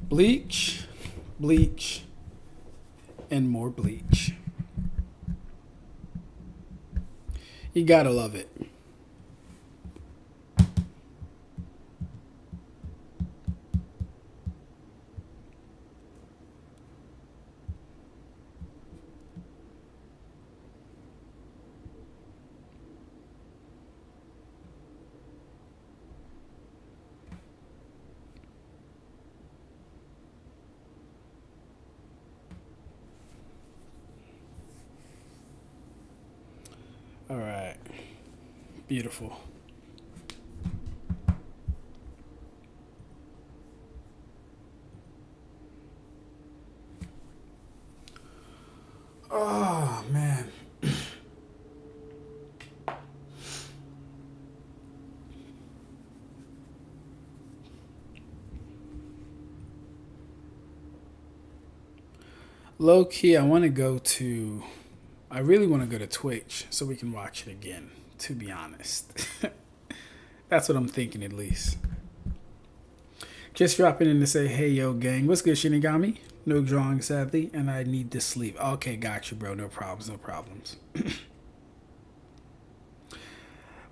Bleach, bleach, and more bleach. You gotta love it. All right. Beautiful. Oh, man. Low key, I really want to go to Twitch so we can watch it again, to be honest. That's what I'm thinking, at least. Just dropping in to say, hey, yo, gang. What's good, Shinigami? No drawing, sadly, and I need to sleep. Okay, got you, bro. No problems, no problems.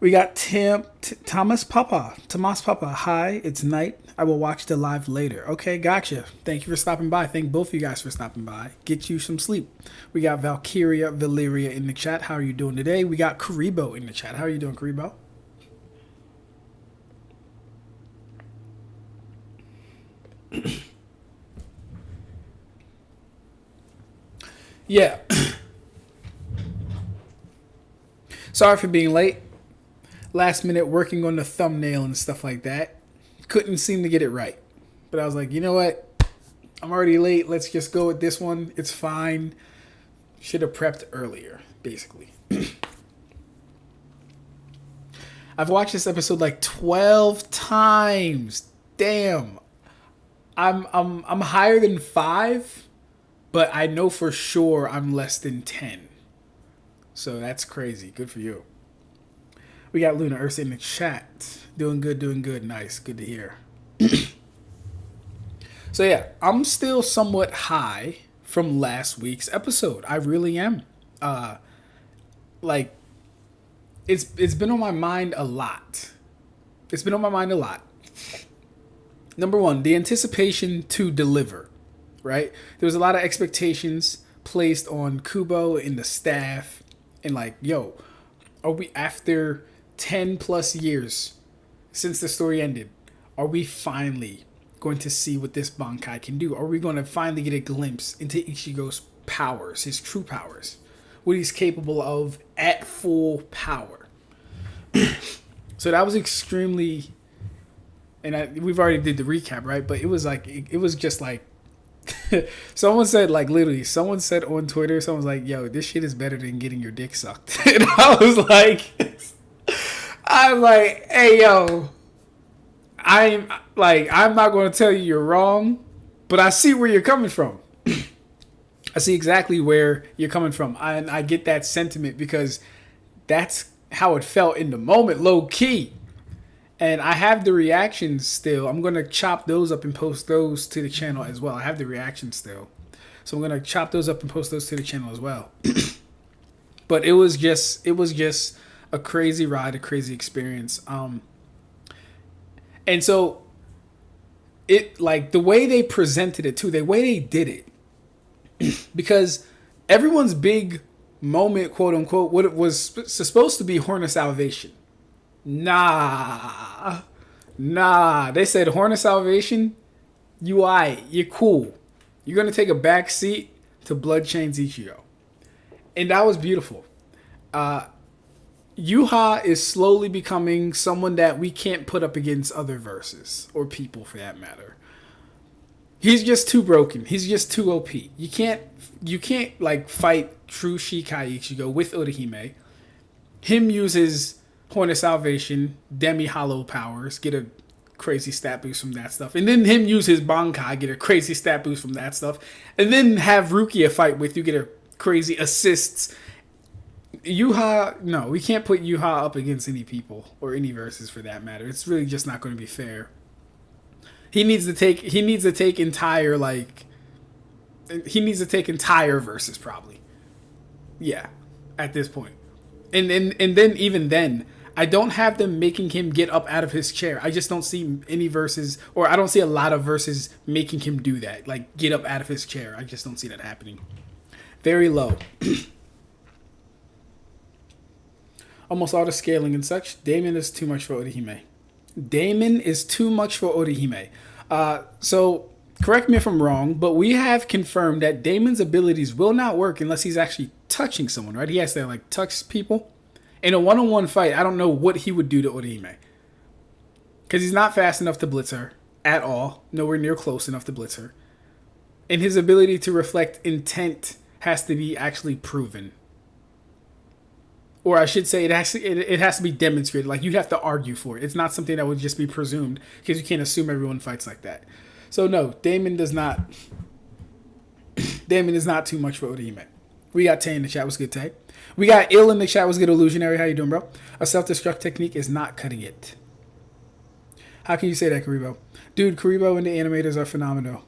We got Thomas Papa. Hi, it's night. I will watch the live later. Okay, gotcha. Thank you for stopping by. Thank both of you guys for stopping by. Get you some sleep. We got Valeria in the chat. How are you doing today? We got Karibo in the chat. How are you doing, Karibo? Yeah. Sorry for being late. Last minute working on the thumbnail and stuff like that. Couldn't seem to get it right. But I was like, you know what? I'm already late. Let's just go with this one. It's fine. Should have prepped earlier, basically. I've watched this episode like 12 times. Damn. I'm higher than 5, but I know for sure I'm less than 10. So that's crazy. Good for you. We got Luna Ursa in the chat. Doing good, doing good. Nice. Good to hear. So yeah, I'm still somewhat high from last week's episode. I really am. Like, it's been on my mind a lot. It's been on my mind a lot. Number one, the anticipation to deliver, right? There was a lot of expectations placed on Kubo and the staff. And like, yo, are we after 10 plus years since the story ended? Are we finally going to see what this Bankai can do? Are we going to finally get a glimpse into Ichigo's powers, his true powers? What he's capable of at full power. So that was extremely... And we've already did the recap, right? But it was like... It was just like... Someone said, like, literally, someone said on Twitter, someone's like, yo, this shit is better than getting your dick sucked. And I was like... I'm like, hey, yo, I'm not going to tell you you're wrong, but I see where you're coming from. I see exactly where you're coming from. And I get that sentiment because that's how it felt in the moment, low key. And I have the reactions still. I'm going to chop those up and post those to the channel as well. I have the reactions still. So I'm going to chop those up and post those to the channel as well. But it was just a crazy ride, a crazy experience. And so it, like, the way they presented it too, the way they did it, because everyone's big moment, quote unquote, what it was supposed to be Horn of Salvation. Nah. They said Horn of Salvation, you're cool. You're going to take a back seat to Bloodchain's Ichigo. And that was beautiful. Yhwach is slowly becoming someone that we can't put up against other verses, or people for that matter. He's just too broken. He's just too OP. You can't like fight true Shikai Ichigo with Urahime. Him use his Horn of Salvation, Demi Hollow powers, get a crazy stat boost from that stuff. And then him use his Bankai, get a crazy stat boost from that stuff. And then have Rukia fight with you, get a crazy assists. Yhwach, no, we can't put Yhwach up against any people or any verses for that matter. It's really just not going to be fair. He needs to take entire entire verses probably. Yeah, at this point. And then even then, I don't have them making him get up out of his chair. I just don't see any verses, or I don't see a lot of verses making him do that. Like, get up out of his chair. I just don't see that happening. Very low. Almost all the scaling and such. Damon is too much for Orihime. So, correct me if I'm wrong, but we have confirmed that Damon's abilities will not work unless he's actually touching someone, right? He has to, like, touch people. In a one-on-one fight, I don't know what he would do to Orihime. Because he's not fast enough to blitz her at all. Nowhere near close enough to blitz her. And his ability to reflect intent has to be actually proven. Or I should say, it has to be demonstrated. Like, you'd have to argue for it. It's not something that would just be presumed, because you can't assume everyone fights like that. So no, Damon is not too much for Orihime. We got Tay in the chat. What's good, Tay? We got Ill in the chat. What's good, Illusionary? How you doing, bro? A self-destruct technique is not cutting it. How can you say that, Karibo? Dude, Karibo and the animators are phenomenal.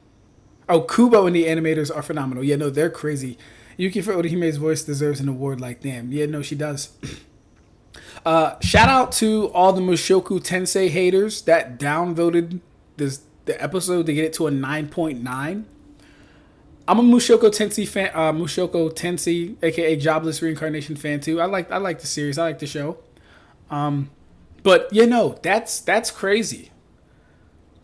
Oh, Kubo and the animators are phenomenal. Yeah, no, they're crazy. Yuki for Orihime's voice deserves an award like damn. Yeah, no, she does. Shout out to all the Mushoku Tensei haters that downvoted the episode to get it to a 9.9. I'm a Mushoku Tensei fan. Mushoku Tensei, aka Jobless Reincarnation fan too. I like the series. I like the show. But you know, that's crazy.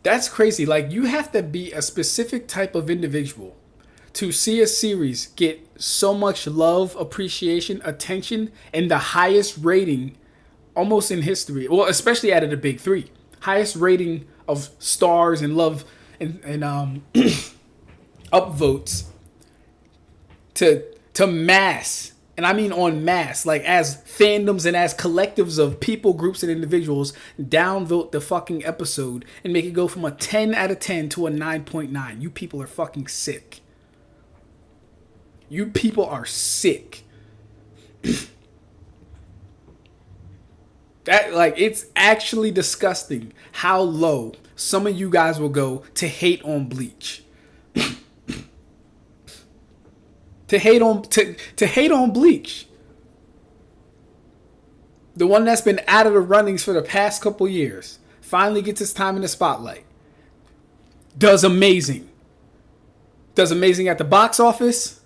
That's crazy. Like, you have to be a specific type of individual to see a series get so much love, appreciation, attention, and the highest rating almost in history. Well, especially out of the big three. Highest rating of stars and love and upvotes to mass, and I mean on mass, like as fandoms and as collectives of people, groups, and individuals downvote the fucking episode and make it go from a 10 out of 10 to a 9.9. You people are fucking sick. You people are sick. That, like, it's actually disgusting how low some of you guys will go to hate on Bleach. To hate on Bleach. The one that's been out of the runnings for the past couple years finally gets its time in the spotlight. Does amazing. Does amazing at the box office.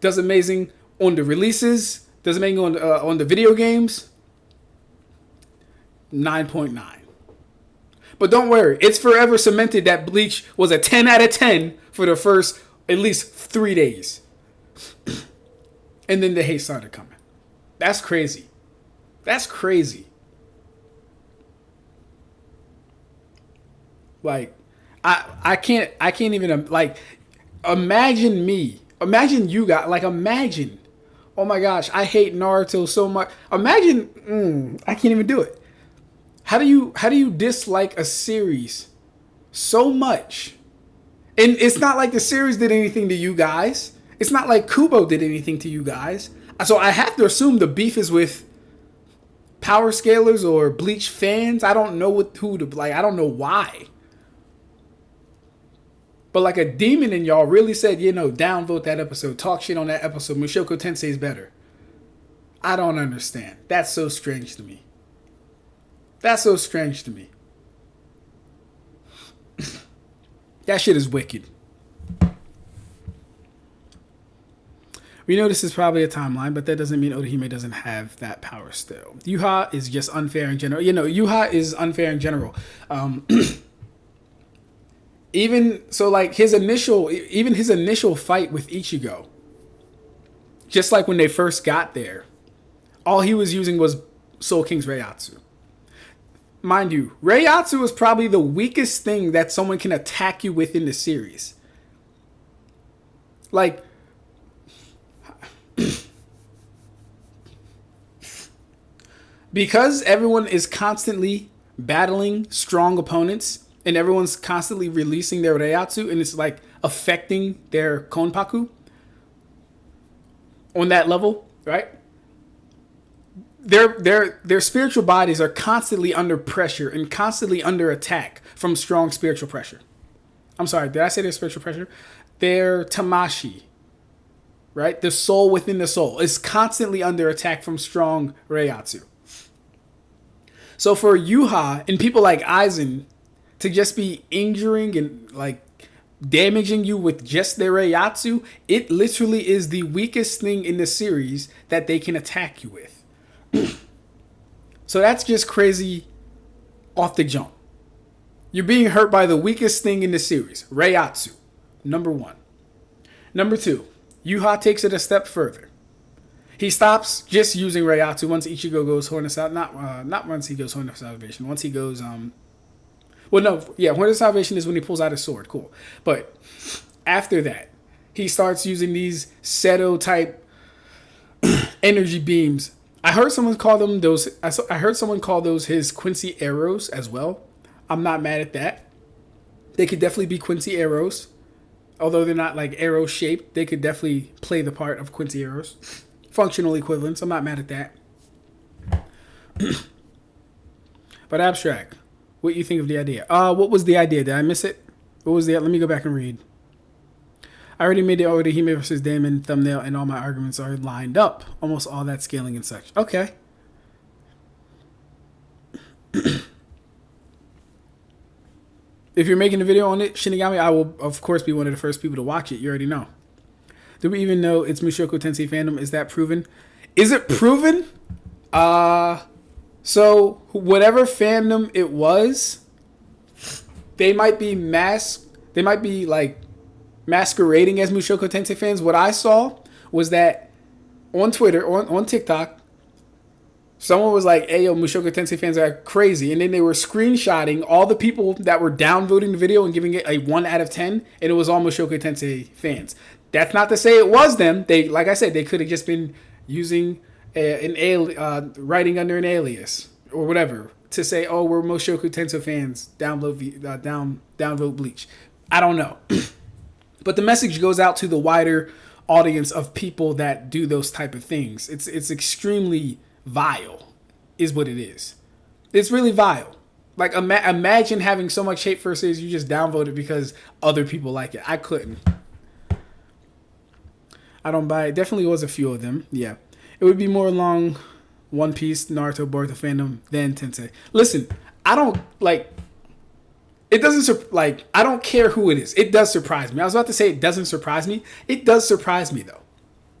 Does amazing on the releases. Does amazing on the video games. 9.9. But don't worry, it's forever cemented that Bleach was a 10 out of 10 for the first at least 3 days. And then the hate started coming. That's crazy. That's crazy. Like, I can't even, like, imagine me. Imagine you guys, like, imagine. Oh my gosh, I hate Naruto so much. Imagine, I can't even do it. How do you dislike a series so much? And it's not like the series did anything to you guys. It's not like Kubo did anything to you guys. So I have to assume the beef is with power scalers or Bleach fans. I don't know who to, like, I don't know why. But like a demon in y'all really said, you know, downvote that episode. Talk shit on that episode. Mushoku Tensei is better. I don't understand. That's so strange to me. That shit is wicked. We know this is probably a timeline, but that doesn't mean Orihime doesn't have that power still. Yhwach is just unfair in general. You know, Yhwach is unfair in general. Even so, like his initial fight with Ichigo, just like when they first got there, all he was using was Soul King's reiatsu. Mind you, reiatsu is probably the weakest thing that someone can attack you with in the series. Like, because everyone is constantly battling strong opponents and everyone's constantly releasing their reiatsu and it's like affecting their konpaku on that level, right? Their spiritual bodies are constantly under pressure and constantly under attack from strong spiritual pressure. I'm sorry, did I say their spiritual pressure? Their tamashi, right? The soul within the soul is constantly under attack from strong reiatsu. So for Yhwach and people like Aizen to just be injuring and like damaging you with just their reiatsu, it literally is the weakest thing in the series that they can attack you with. So that's just crazy off the jump. You're being hurt by the weakest thing in the series, reiatsu. Number one. Number two, Yhwach takes it a step further. He stops just using reiatsu once Ichigo goes Horn of Salvation. Not once he goes Horn of Salvation. Once he goes Horn of Salvation is when he pulls out his sword. Cool. But after that, he starts using these Seto type energy beams. I heard someone call them those. I heard someone call those his Quincy arrows as well. I'm not mad at that. They could definitely be Quincy arrows. Although they're not like arrow shaped, they could definitely play the part of Quincy arrows. Functional equivalents. I'm not mad at that. But Ab-Stract, what do you think of the idea? What was the idea? Did I miss it? What was the? Let me go back and read. I already made the Hime versus Damon thumbnail, and all my arguments are lined up. Almost all that scaling and such. Okay. If you're making a video on it, Shinigami, I will, of course, be one of the first people to watch it. You already know. Do we even know it's Mushoku Tensei fandom? Is that proven? Is it proven? So, whatever fandom it was, they might be like masquerading as Mushoku Tensei fans. What I saw was that on Twitter, on TikTok, someone was like, hey, yo, Mushoku Tensei fans are crazy. And then they were screenshotting all the people that were downvoting the video and giving it a 1 out of 10. And it was all Mushoku Tensei fans. That's not to say it was them. They, like I said, they could have just been using writing under an alias or whatever to say, oh, we're Mushoku Tensei fans. Downvote Bleach. I don't know. But the message goes out to the wider audience of people that do those type of things. It's extremely vile is what it is. It's really vile. Like imagine having so much hate for a series you just downvoted because other people like it. I couldn't. I don't buy it. Definitely was a few of them. Yeah. It would be more along One Piece, Naruto, Boruto fandom than Tensei. Listen, I don't like it doesn't like I don't care who it is. It does surprise me. I was about to say it doesn't surprise me. It does surprise me though.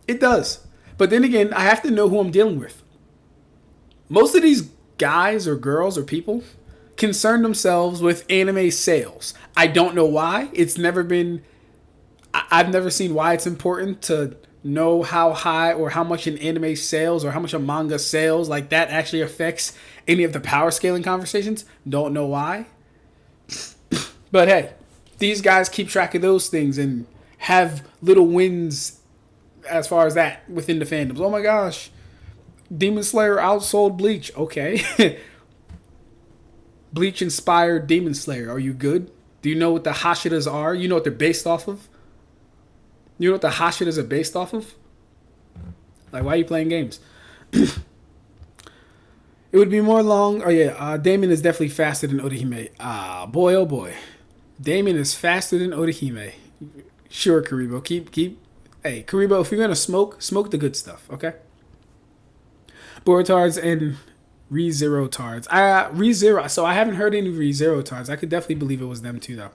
It does. But then again, I have to know who I'm dealing with. Most of these guys or girls or people concern themselves with anime sales. I don't know why. It's never been... I've never seen why it's important to know how high or how much an anime sells or how much a manga sells. Like that actually affects any of the power scaling conversations. Don't know why. But hey, these guys keep track of those things and have little wins as far as that within the fandoms. Oh my gosh. Demon Slayer outsold Bleach. Okay. Bleach inspired Demon Slayer. Are you good? Do you know what the Hashiras are? You know what they're based off of? You know what the Hashiras are based off of? Like, why are you playing games? It would be more long. Oh, yeah. Damon is definitely faster than Orihime. Boy, oh, boy. Damon is faster than Orihime. Sure, Karibo. Keep. Hey, Karibo, if you're going to smoke the good stuff, okay? Borutards and ReZero Tards. ReZero. So I haven't heard any ReZero Tards. I could definitely believe it was them too, though.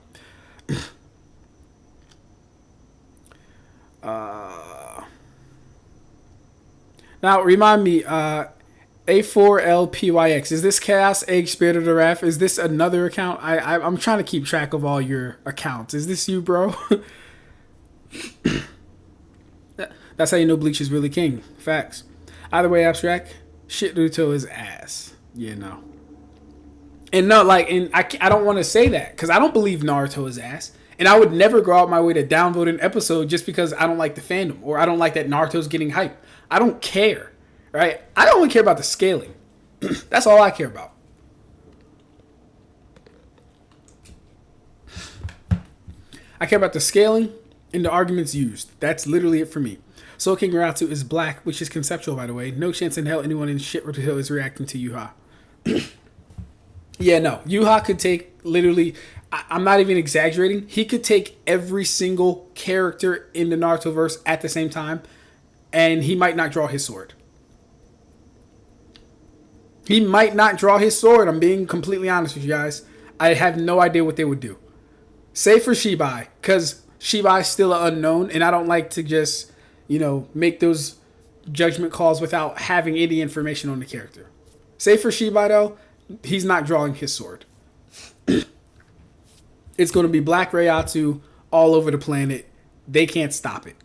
Now, remind me, A4LPYX. Is this Chaos Egg Spirit of the Wrath? Is this another account? I'm trying to keep track of all your accounts. Is this you, bro? That's how you know Bleach is really king. Facts. Either way, Ab-Stract, shit Naruto is ass. Yeah, no. And no, like, and I don't want to say that because I don't believe Naruto is ass. And I would never go out my way to downvote an episode just because I don't like the fandom or I don't like that Naruto's getting hype. I don't care, right? I don't only care about the scaling. That's all I care about. I care about the scaling and the arguments used. That's literally it for me. Soul King Reiatsu is black, which is conceptual, by the way. No chance in hell anyone in shit Hill is reacting to Yhwach. Yeah, no. Yhwach could take literally. I'm not even exaggerating. He could take every single character in the Naruto verse at the same time, and he might not draw his sword. He might not draw his sword. I'm being completely honest with you guys. I have no idea what they would do. Save for Shibai, because Shibai is still an unknown, and I don't like to just, make those judgment calls without having any information on the character. Save for Shibai, though, he's not drawing his sword. It's going to be Black Reiatsu all over the planet. They can't stop it.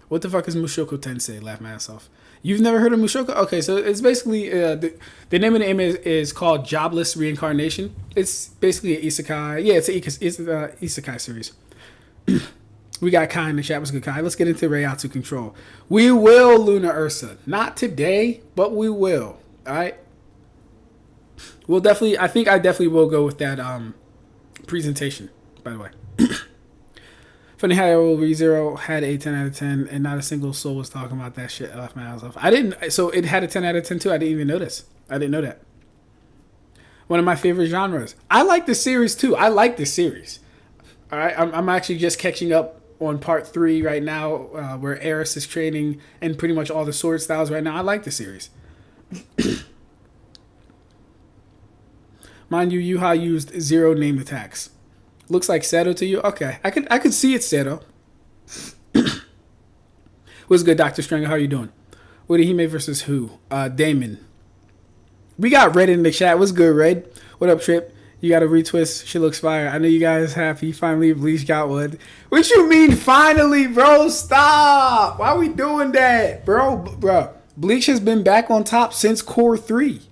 What the fuck is Mushoku Tensei? Laugh my ass off. You've never heard of Mushoku? Okay, so it's basically the name of the anime is called Jobless Reincarnation. It's basically an isekai. Yeah, it's an isekai series. We got Kai in the chat. What's good, Kai? Let's get into reiatsu-control. We will, Luna Ursa. Not today, but we will. All right. We'll definitely. I think I definitely will go with that presentation. By the way. Funny how ReZero had a 10 out of 10 and not a single soul was talking about that shit. I left my ass off. I didn't. So it had a 10 out of 10 too. I didn't even notice. I didn't know that. One of my favorite genres. I like the series too. I like the series. All right. I'm actually just catching up on part 3 right now, where Eris is training and pretty much all the sword styles right now. I like the series. Mind you, Yhwach used 0 named attacks. Looks like Seto to you? Okay. I could see it, Seto. What's good, Dr. Stringer? How are you doing? What did he make versus who? Damon. We got Red in the chat. What's good, Red? What up, Trip? You got a retwist. She looks fire. I know you guys happy. Finally, Bleach got one. What you mean, finally, bro? Stop. Why are we doing that? Bro. Bleach has been back on top since Core 3.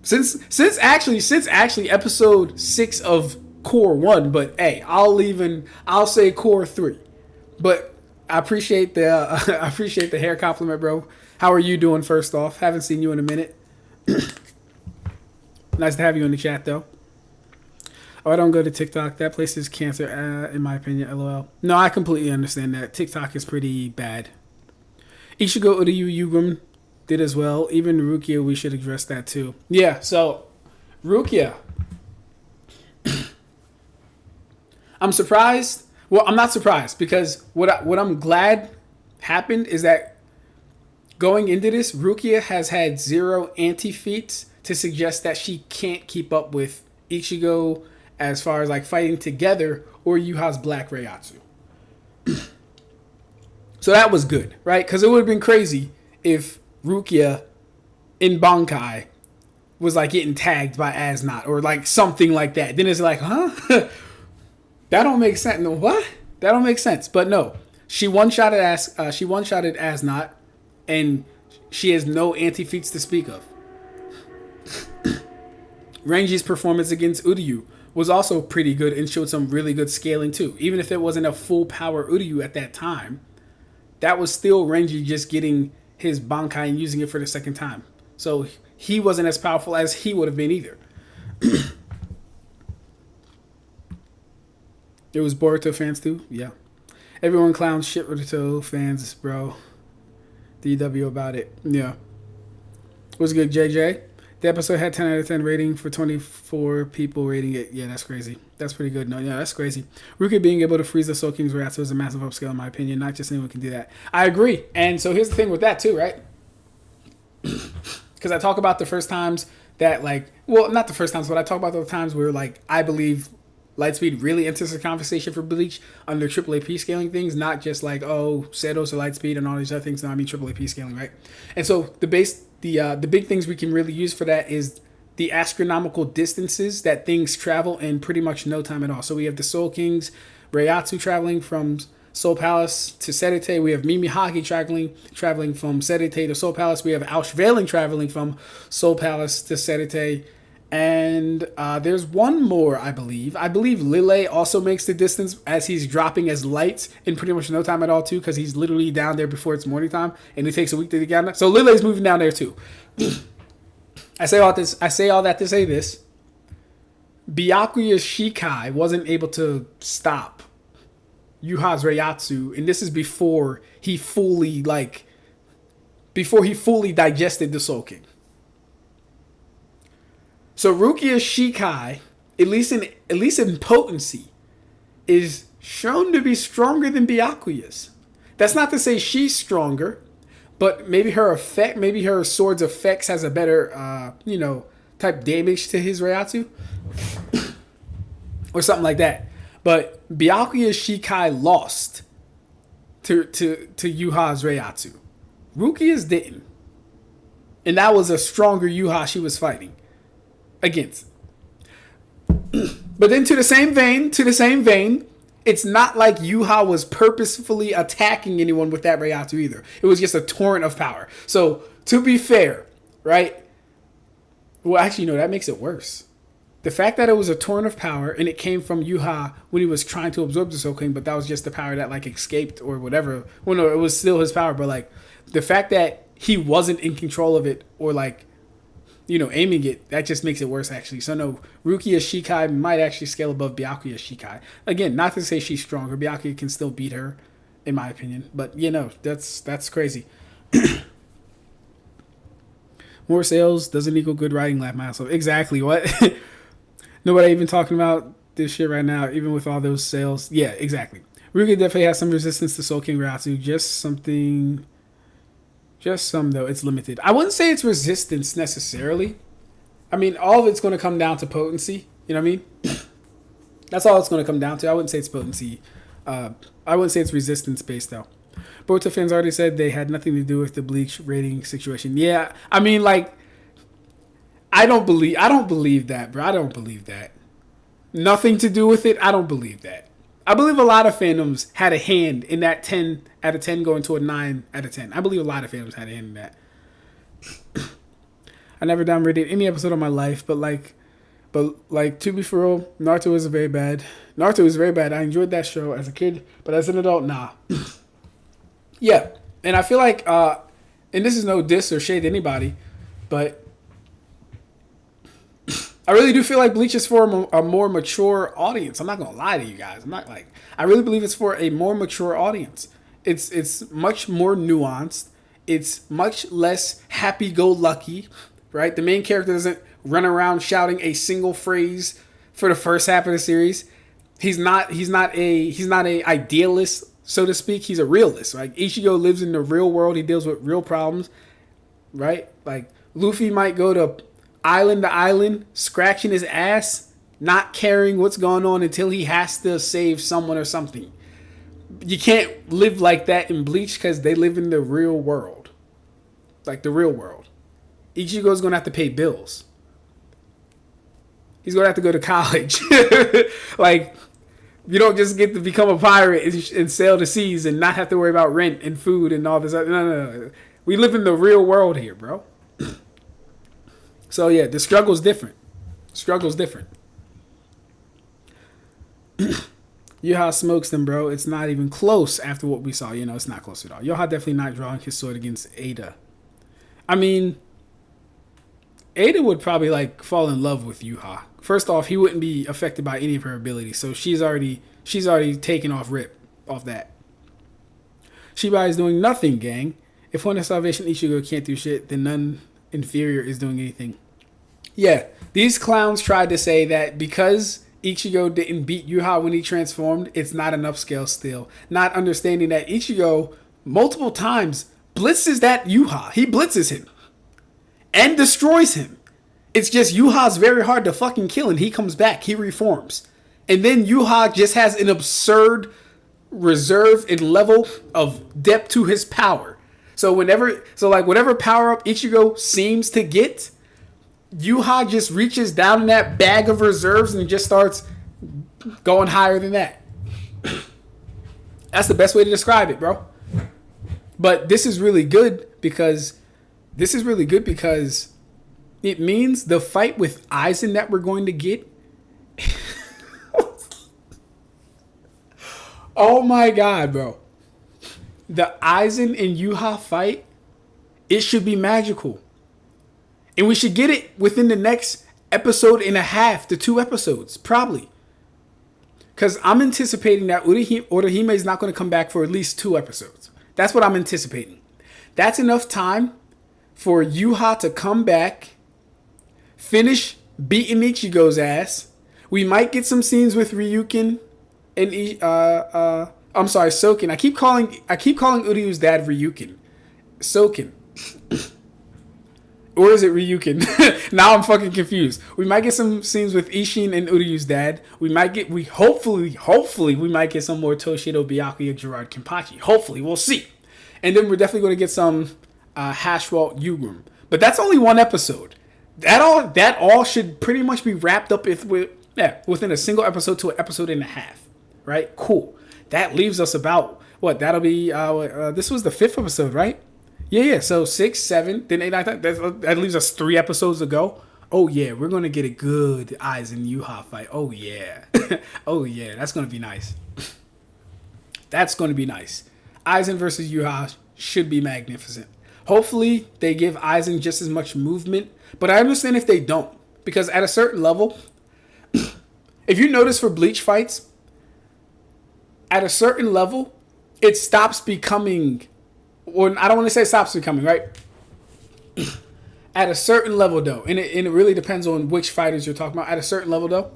Since actually episode 6 of Core 1, but hey, I'll say Core 3. But I appreciate the hair compliment, bro. How are you doing, first off? Haven't seen you in a minute. Nice to have you in the chat, though. Oh, I don't go to TikTok. That place is cancer, in my opinion, LOL. No, I completely understand that. TikTok is pretty bad. Ichigo Uryu Yugum did as well. Even Rukia, we should address that too. Yeah, so Rukia. I'm surprised. Well, I'm not surprised because what I'm glad happened is that going into this, Rukia has had 0 anti-feats to suggest that she can't keep up with Ichigo as far as like fighting together or Yhwach's Black Reiatsu. So that was good, right? Because it would have been crazy if Rukia in Bankai was like getting tagged by As Nodt or like something like that. Then it's like, huh? That don't make sense. No, what? That don't make sense. But no, she one-shotted As Nodt, and she has no anti-feats to speak of. Rangy's performance against Uryu was also pretty good and showed some really good scaling too. Even if it wasn't a full power Uryu at that time, that was still Rangy just getting his Bankai and using it for the second time. So he wasn't as powerful as he would have been either. It was Boruto fans too? Yeah. Everyone clowns shit Boruto fans, bro. DW about it. Yeah. What's good, JJ? The episode had 10 out of 10 rating for 24 people rating it. Yeah, that's crazy. That's pretty good. No, yeah, that's crazy. Rukia being able to freeze the Soul King's Reiatsu is a massive upscale in my opinion. Not just anyone can do that. I agree. And so here's the thing with that too, right? Because I talk about the first times that not the first times, but I talk about the times where I believe Lightspeed really enters the conversation for Bleach under AAAP scaling things, not just Setos or Lightspeed and all these other things. No, I mean AAAP scaling, right? And so the big things we can really use for that is the astronomical distances that things travel in pretty much no time at all. So we have the Soul King's Reiatsu traveling from Soul Palace to Sedite. We have Mimihagi traveling from Sedite to Soul Palace. We have Auschweiling traveling from Soul Palace to Sedite. And there's one more, I believe. I believe Lille also makes the distance as he's dropping as lights in pretty much no time at all, too, because he's literally down there before it's morning time, and it takes a week to get down there. So Lille's moving down there, too. I say all that to say this. Byakuya's Shikai wasn't able to stop Yhwach's Reiatsu, and this is before he fully digested the Soul King. So Rukia's shikai, at least in potency, is shown to be stronger than Byakuya's. That's not to say she's stronger, but maybe her sword's effects has a better, type damage to his reiatsu, or something like that. But Byakuya's shikai lost to Yhwach's reiatsu. Rukia's didn't, and that was a stronger Yhwach she was fighting against. But then to the same vein, it's not like Yhwach was purposefully attacking anyone with that reiatsu either. It was just a torrent of power. So to be fair, right? Well, actually, no, that makes it worse. The fact that it was a torrent of power and it came from Yhwach when he was trying to absorb the Soul King, but that was just the power that like escaped or whatever. Well, no, it was still his power, but like the fact that he wasn't in control of it or like, aiming it, that just makes it worse actually. So no, Rukia's shikai might actually scale above Byakuya's shikai. Again, not to say she's stronger. Byakuya can still beat her, in my opinion. But that's crazy. More sales doesn't equal good writing, laugh myself. Exactly. What? Nobody even talking about this shit right now, even with all those sales. Yeah, exactly. Rukia definitely has some resistance to Soul King reiatsu. Just some, though. It's limited. I wouldn't say it's resistance necessarily. I mean, all of it's going to come down to potency. You know what I mean? That's all it's going to come down to. I wouldn't say it's potency. I wouldn't say it's resistance based, though. Boruto fans already said they had nothing to do with the Bleach rating situation. Yeah, I mean, like, I don't believe that, bro. I don't believe that. Nothing to do with it. I don't believe that. I believe a lot of fandoms had a hand in that 10 out of 10 going to a 9 out of 10. I believe a lot of fandoms had a hand in that. I never downrated any episode of my life, but to be for real, Naruto is very bad. Naruto is very bad. I enjoyed that show as a kid, but as an adult, nah. Yeah, and I feel like, and this is no diss or shade to anybody, but I really do feel like Bleach is for a more mature audience. I'm not going to lie to you guys. I really believe it's for a more mature audience. It's much more nuanced. It's much less happy-go-lucky, right? The main character doesn't run around shouting a single phrase for the first half of the series. He's not a idealist, so to speak. He's a realist. Like Ichigo lives in the real world. He deals with real problems, right? Like Luffy might go to island, scratching his ass, not caring what's going on until he has to save someone or something. You can't live like that in Bleach because they live in the real world. Like the real world. Ichigo's going to have to pay bills. He's going to have to go to college. Like, you don't just get to become a pirate and sail the seas and not have to worry about rent and food and all this. No. We live in the real world here, bro. So yeah, the struggle's different. Yhwach smokes them, bro. It's not even close after what we saw. It's not close at all. Yhwach definitely not drawing his sword against Ada. I mean, Ada would probably like fall in love with Yhwach. First off, he wouldn't be affected by any of her abilities, so she's already taken off that. Ichibei is doing nothing, gang. If one of Salvation Ichigo can't do shit, then none inferior is doing anything. Yeah, these clowns tried to say that because Ichigo didn't beat Yhwach when he transformed, it's not an upscale still. Not understanding that Ichigo multiple times blitzes that Yhwach. He blitzes him and destroys him. It's just Yhwach's very hard to fucking kill, and he comes back. He reforms. And then Yhwach just has an absurd reserve and level of depth to his power. So whatever power up Ichigo seems to get, Yhwach just reaches down in that bag of reserves and just starts going higher than that. That's the best way to describe it, bro. But this is really good because it means the fight with Aizen that we're going to get. Oh my god, bro. The Aizen and Yhwach fight, it should be magical. And we should get it within the next episode and a half to 2 episodes, probably. Because I'm anticipating that Orihime is not going to come back for at least 2 episodes. That's what I'm anticipating. That's enough time for Yhwach to come back, finish beating Ichigo's ass. We might get some scenes with Ryukin and I'm sorry, Soken. I keep calling Uryu's dad Ryukin. Soken. Or is it Ryukin? Now I'm fucking confused. We might get some scenes with Ishin and Uryu's dad. Hopefully we might get some more Toshido, Byakuya, Gerard, Kenpachi. Hopefully, we'll see. And then we're definitely going to get some Hashwalt Yugrim. But that's only one episode. That all should pretty much be wrapped up within a single episode to an episode and a half. Right? Cool. That leaves us about, what? That'll be, this was the 5th episode, right? Yeah. So 6, 7, then 8, 9, 10. That leaves us 3 episodes to go. Oh, yeah. We're going to get a good Aizen Yhwach fight. Oh, yeah. Oh, yeah. That's going to be nice. That's going to be nice. Aizen versus Yhwach should be magnificent. Hopefully, they give Aizen just as much movement. But I understand if they don't. Because at a certain level, if you notice for Bleach fights, at a certain level, it stops becoming... Or I don't want to say stops becoming, right? At a certain level, though, and it really depends on which fighters you're talking about. At a certain level, though,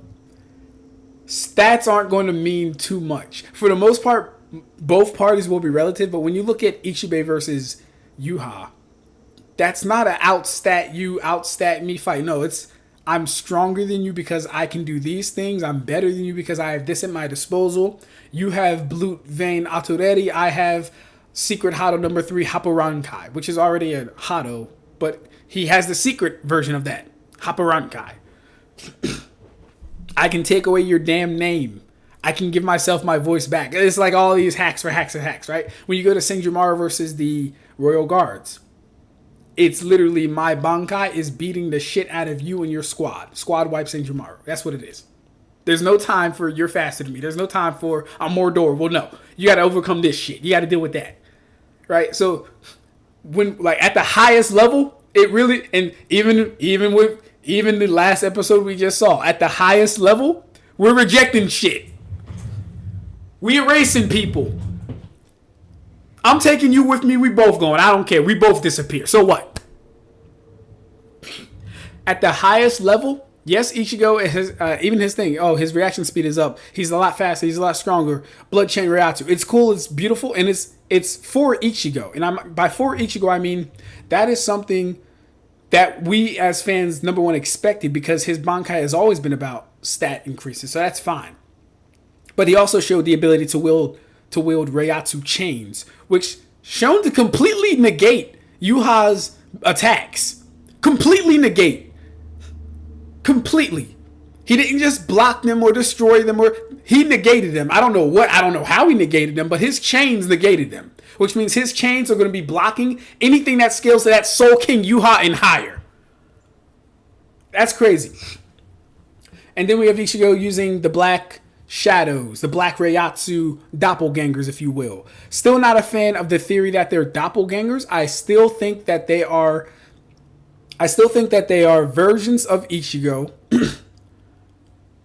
stats aren't going to mean too much. For the most part, both parties will be relative, but when you look at Ichibei versus Yhwach, that's not an outstat me fight. No, it's I'm stronger than you because I can do these things. I'm better than you because I have this at my disposal. You have Blut Vein Atureri. I have Secret Hado number 3, Haparankai, which is already a Hado, but he has the secret version of that, Haparankai. I can take away your damn name. I can give myself my voice back. It's like all these hacks for hacks and hacks, right? When you go to Senjumaru versus the Royal Guards, it's literally my Bankai is beating the shit out of you and your squad. Squad wipe Senjumaru. That's what it is. There's no time for you're faster than me. There's no time for I'm more door. Well, no. You got to overcome this shit. You got to deal with that. Right? So when like at the highest level, it really, and even the last episode we just saw, at the highest level, we're rejecting shit. We erasing people. I'm taking you with me. We both going. I don't care. We both disappear. So what? At the highest level, yes, Ichigo, even his thing. Oh, his reaction speed is up. He's a lot faster. He's a lot stronger. Blood chain reiatsu. It's cool. It's beautiful, and it's for Ichigo. And by for Ichigo, I mean that is something that we as fans, number one, expected because his Bankai has always been about stat increases. So that's fine. But he also showed the ability to wield reiatsu chains, which shown to completely negate Yhwach's attacks. Completely negate. Completely. He didn't just block them or destroy them, or he negated them. I don't know how he negated them, but his chains negated them. Which means his chains are going to be blocking anything that scales to that Soul King Yhwach and higher. That's crazy. And then we have Ichigo using the black shadows, the black reiatsu doppelgangers, if you will. Still not a fan of the theory that they're doppelgangers. I still think that they are versions of Ichigo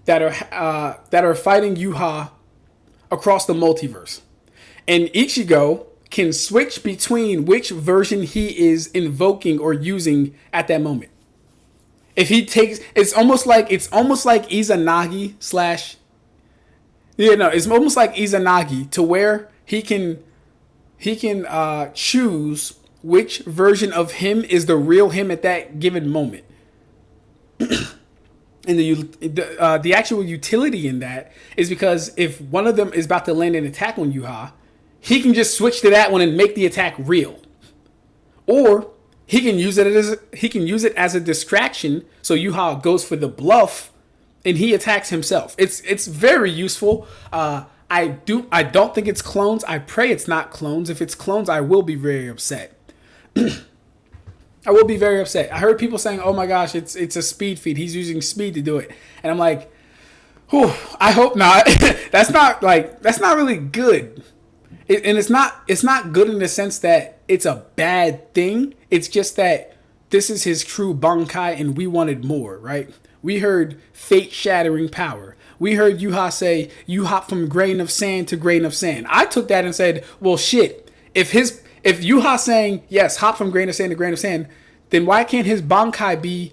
that are fighting Yhwach across the multiverse. And Ichigo can switch between which version he is invoking or using at that moment. If he takes, it's almost like Izanagi slash. Yeah, no, it's almost like Izanagi to where he can choose which version of him is the real him at that given moment. And the actual utility in that is because if one of them is about to land an attack on Yhwach, he can just switch to that one and make the attack real. Or he can use it as a distraction, so Yhwach goes for the bluff and he attacks himself. It's very useful. I don't think it's clones. I pray it's not clones. If it's clones, I will be very upset. I will be very upset. I heard people saying, "Oh my gosh, it's a speed feat. He's using speed to do it." And I'm like, "Whew, I hope not." That's not really good. And it's not good in the sense that it's a bad thing. It's just that this is his true Bankai and we wanted more, right? We heard fate-shattering power. We heard Yhwach say, "You hop from grain of sand to grain of sand." I took that and said, well, shit. If Yhwach saying, yes, hop from grain of sand to grain of sand, then why can't his Bankai be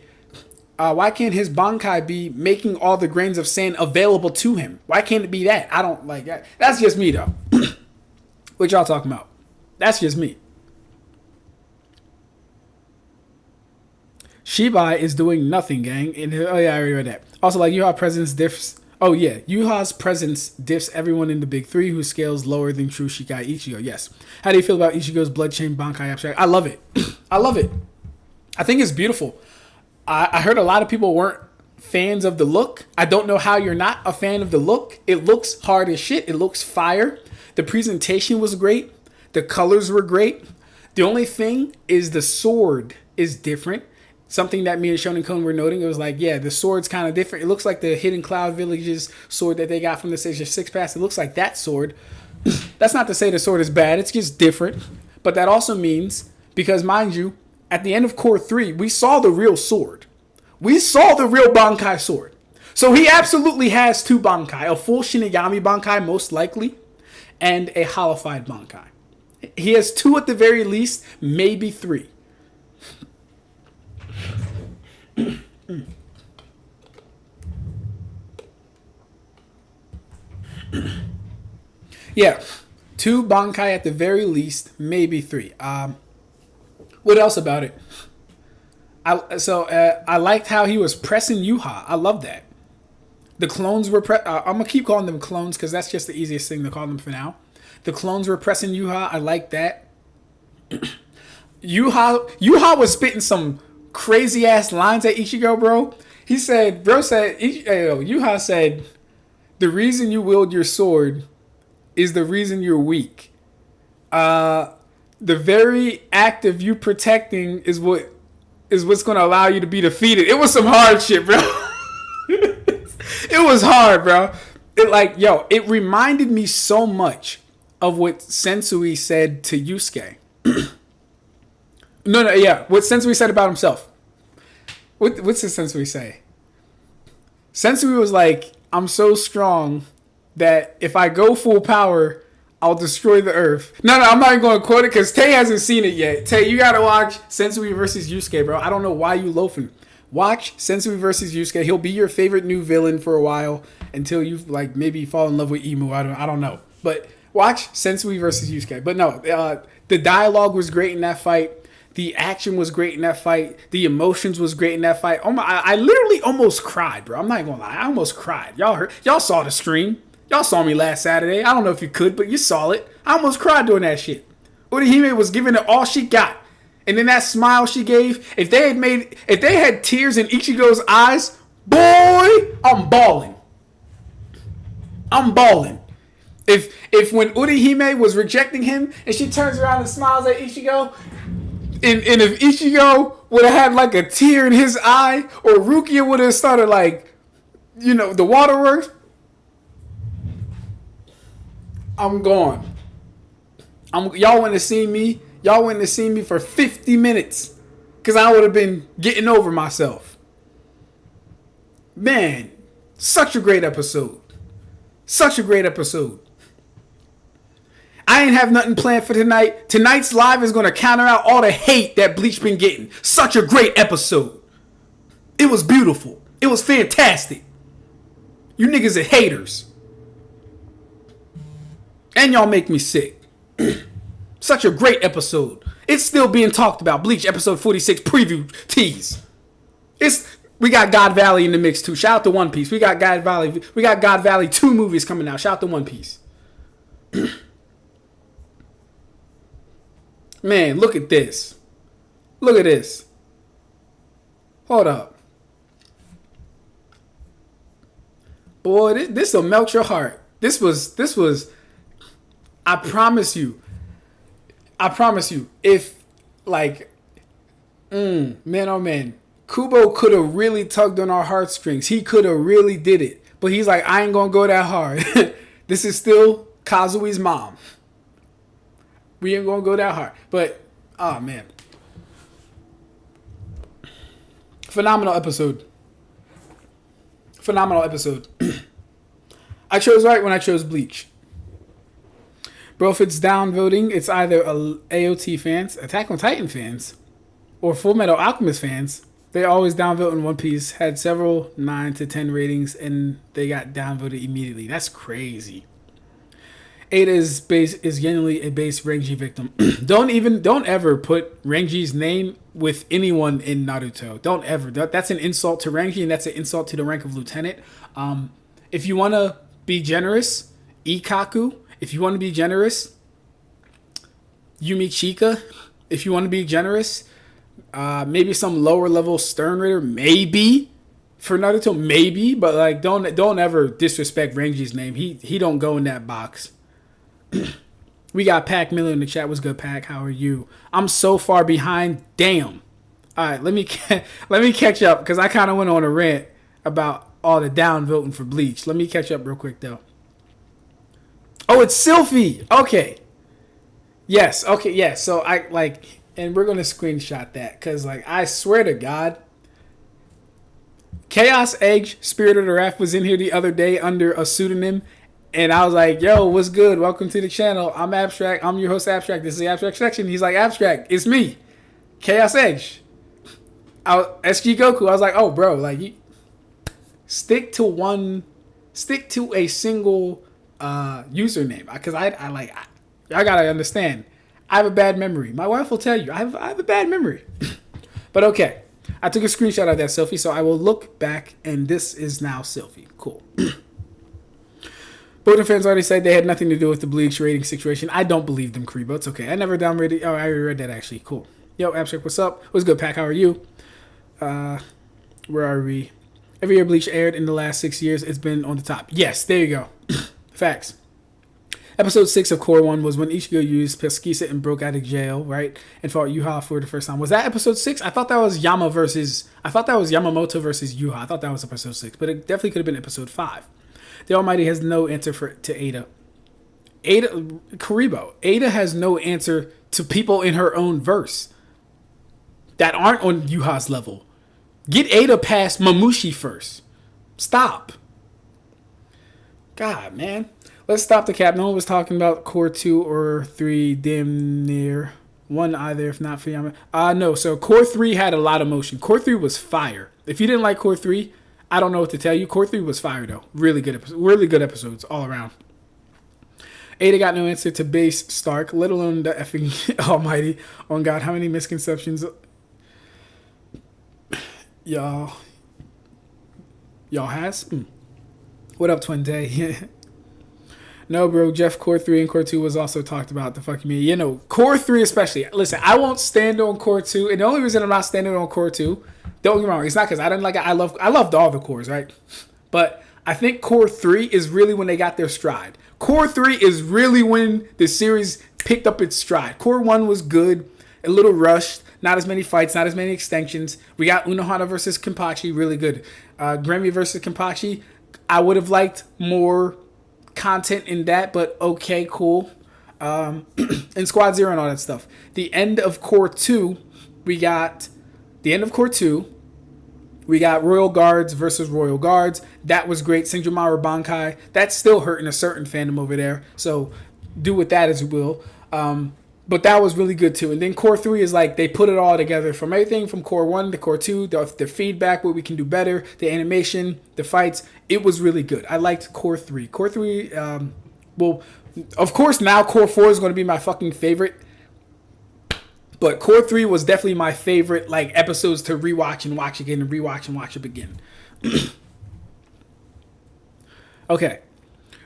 Why can't his Bankai be making all the grains of sand available to him? Why can't it be that? I don't like that. That's just me, though. What y'all talking about? That's just me. Shibai is doing nothing, gang. Oh, yeah, I already read that. Also, like, Yhwach's presence diffs. Oh, yeah. Yhwach's presence diffs everyone in the big three who scales lower than true Shikai Ichigo. Yes. How do you feel about Ichigo's blood chain Bankai Ab-Stract? I love it. I love it. I think it's beautiful. I heard a lot of people weren't fans of the look. I don't know how you're not a fan of the look. It looks hard as shit. It looks fire. The presentation was great. The colors were great. The only thing is the sword is different. Something that me and Shonen Cone were noting. It was like, yeah, the sword's kind of different. It looks like the Hidden Cloud Village's sword that they got from the Stage of Six Pass. It looks like that sword. That's not to say the sword is bad. It's just different. But that also means, because mind you, at the end of Core 3, we saw the real sword. We saw the real Bankai sword. So he absolutely has two Bankai. A full Shinigami Bankai, most likely, and a Holified Bankai. He has two at the very least, maybe three. Yeah, two Bankai at the very least, maybe three. What else about it? I liked how he was pressing Yhwach. I love that. The clones were I'm gonna keep calling them clones because that's just the easiest thing to call them for now. The clones were pressing Yhwach. I like that. Yhwach was spitting some crazy ass lines at Ichigo, bro. Yhwach said, the reason you wield your sword is the reason you're weak. The very act of you protecting is what's going to allow you to be defeated. It was some hard shit, bro. It was hard, bro. It reminded me so much of what Sensui said to Yusuke. What Sensui said about himself. What's the Sensui say? Sensui was like, I'm so strong that if I go full power, I'll destroy the earth. No, I'm not even going to quote it because Tay hasn't seen it yet. Tay, you got to watch Sensui versus Yusuke, bro. I don't know why you loafing. Watch Sensui versus Yusuke. He'll be your favorite new villain for a while until you maybe fall in love with Imu. I don't know. But watch Sensui versus Yusuke. But no, the dialogue was great in that fight. The action was great in that fight. The emotions was great in that fight. Oh my! I literally almost cried, bro. I'm not gonna lie. I almost cried. Y'all saw the stream. Y'all saw me last Saturday. I don't know if you could, but you saw it. I almost cried doing that shit. Urahime was giving it all she got. And then that smile she gave, if they had tears in Ichigo's eyes, boy, I'm balling. I'm balling. If when Urahime was rejecting him and she turns around and smiles at Ichigo, and if Ichigo would have had like a tear in his eye, or Rukia would have started the waterworks, I'm gone. Y'all wouldn't have seen me. Y'all wouldn't have seen me for 50 minutes. Because I would have been getting over myself. Man, such a great episode. Such a great episode. I ain't have nothing planned for tonight. Tonight's live is going to counter out all the hate that Bleach been getting. Such a great episode. It was beautiful. It was fantastic. You niggas are haters. And y'all make me sick. Such a great episode. It's still being talked about. Bleach episode 46 preview tease. We got God Valley in the mix too. Shout out to One Piece. We got God Valley. We got God Valley 2 movies coming out. Shout out to One Piece. Man, look at this. Look at this. Hold up. Boy, this will melt your heart. This was I promise you, if man oh man, Kubo could have really tugged on our heartstrings. He could have really did it. But he's like, I ain't gonna go that hard. This is still Kazui's mom. We ain't gonna go that hard. But, oh man. Phenomenal episode. Phenomenal episode. I chose right when I chose Bleach. Bro, if it's down voting, it's either AOT fans, Attack on Titan fans, or Full Metal Alchemist fans, They always downvote in One Piece. Had several 9 to 10 ratings, and they got downvoted immediately. That's crazy. Ada is genuinely a base Renji victim. don't ever put Renji's name with anyone in Naruto. Don't ever. That's an insult to Renji, and that's an insult to the rank of lieutenant. If you want to be generous, Ikkaku. If you want to be generous, Yumichika. If you want to be generous, maybe some lower level Stern Ritter, maybe for Naruto, maybe. But like, don't ever disrespect Renji's name. He don't go in that box. We got Pac Miller in the chat. What's good, Pac? How are you? I'm so far behind. Damn. All right, let me catch up because I kind of went on a rant about all the down voting for Bleach. Let me catch up real quick though. Oh, it's Sylphie. Okay. Yes. Okay. Yes. So I like, and we're gonna screenshot that because like I swear to God, Chaos Edge Spirit of the Wrath was in here the other day under a pseudonym. And I was like, yo, what's good? Welcome to the channel. I'm Ab-Stract. I'm your host, Ab-Stract. This is the Ab-Stract section. He's like, Ab-Stract, it's me. Chaos Edge. SG Goku. I was like, oh, bro, like, you stick to a single username. Because I gotta understand. I have a bad memory. My wife will tell you, I have a bad memory. But okay. I took a screenshot of that selfie, so I will look back, and this is now Sylphie. Cool. Both fans already said they had nothing to do with the Bleach rating situation. I don't believe them, Kribo. It's okay. I never downrated. Oh, I already read that, actually. Cool. Yo, Ab-Stract, what's up? What's good, Pac? How are you? Where are we? Every year Bleach aired in the last 6 years, it's been on the top. Yes, there you go. Facts. Episode 6 of Core 1 was when Ichigo used Pesquisa and broke out of jail, right? And fought Yhwach for the first time. Was that episode 6? I thought that was Yamamoto versus Yhwach. I thought that was episode 6, but it definitely could have been episode 5. The Almighty has no answer to Ada. Ada has no answer to people in her own verse that aren't on Yhwach's level. Get Ada past Mamushi first. Stop. God, man. Let's stop the cap. No one was talking about Core 2 or 3 damn near. One either, if not for Yama. No, so Core 3 had a lot of motion. Core 3 was fire. If you didn't like Core 3, I don't know what to tell you. Core 3 was fire, though. Really good episodes all around. Ada got no answer to base Stark, let alone the effing Almighty. Oh, God, how many misconceptions y'all has? What up, Twin Day? No, bro, Jeff, Core 3 and Core 2 was also talked about. The fuck you mean? You know, Core 3 especially. Listen, I won't stand on Core 2, and the only reason I'm not standing on Core 2, don't get me wrong, it's not because I didn't like it. I loved all the cores, right? But I think Core 3 is really when they got their stride. Core 3 is really when the series picked up its stride. Core 1 was good, a little rushed, not as many fights, not as many extensions. We got Unohana versus Kenpachi, really good. Grammy versus Kenpachi, I would have liked more content in that, but okay, cool. And Squad Zero and all that stuff. The end of Core 2, we got Royal Guards versus Royal Guards. That was great. Senjumaru Bankai. That's still hurting a certain fandom over there. So do with that as you will. But that was really good too. And then Core 3 is like they put it all together from everything from Core 1 to Core 2, the feedback, what we can do better, the animation, the fights. It was really good. I liked Core 3. Core 3, well, of course now Core 4 is going to be my fucking favorite. But Core 3 was definitely my favorite, like, episodes to rewatch and watch again and rewatch and watch it again. Okay.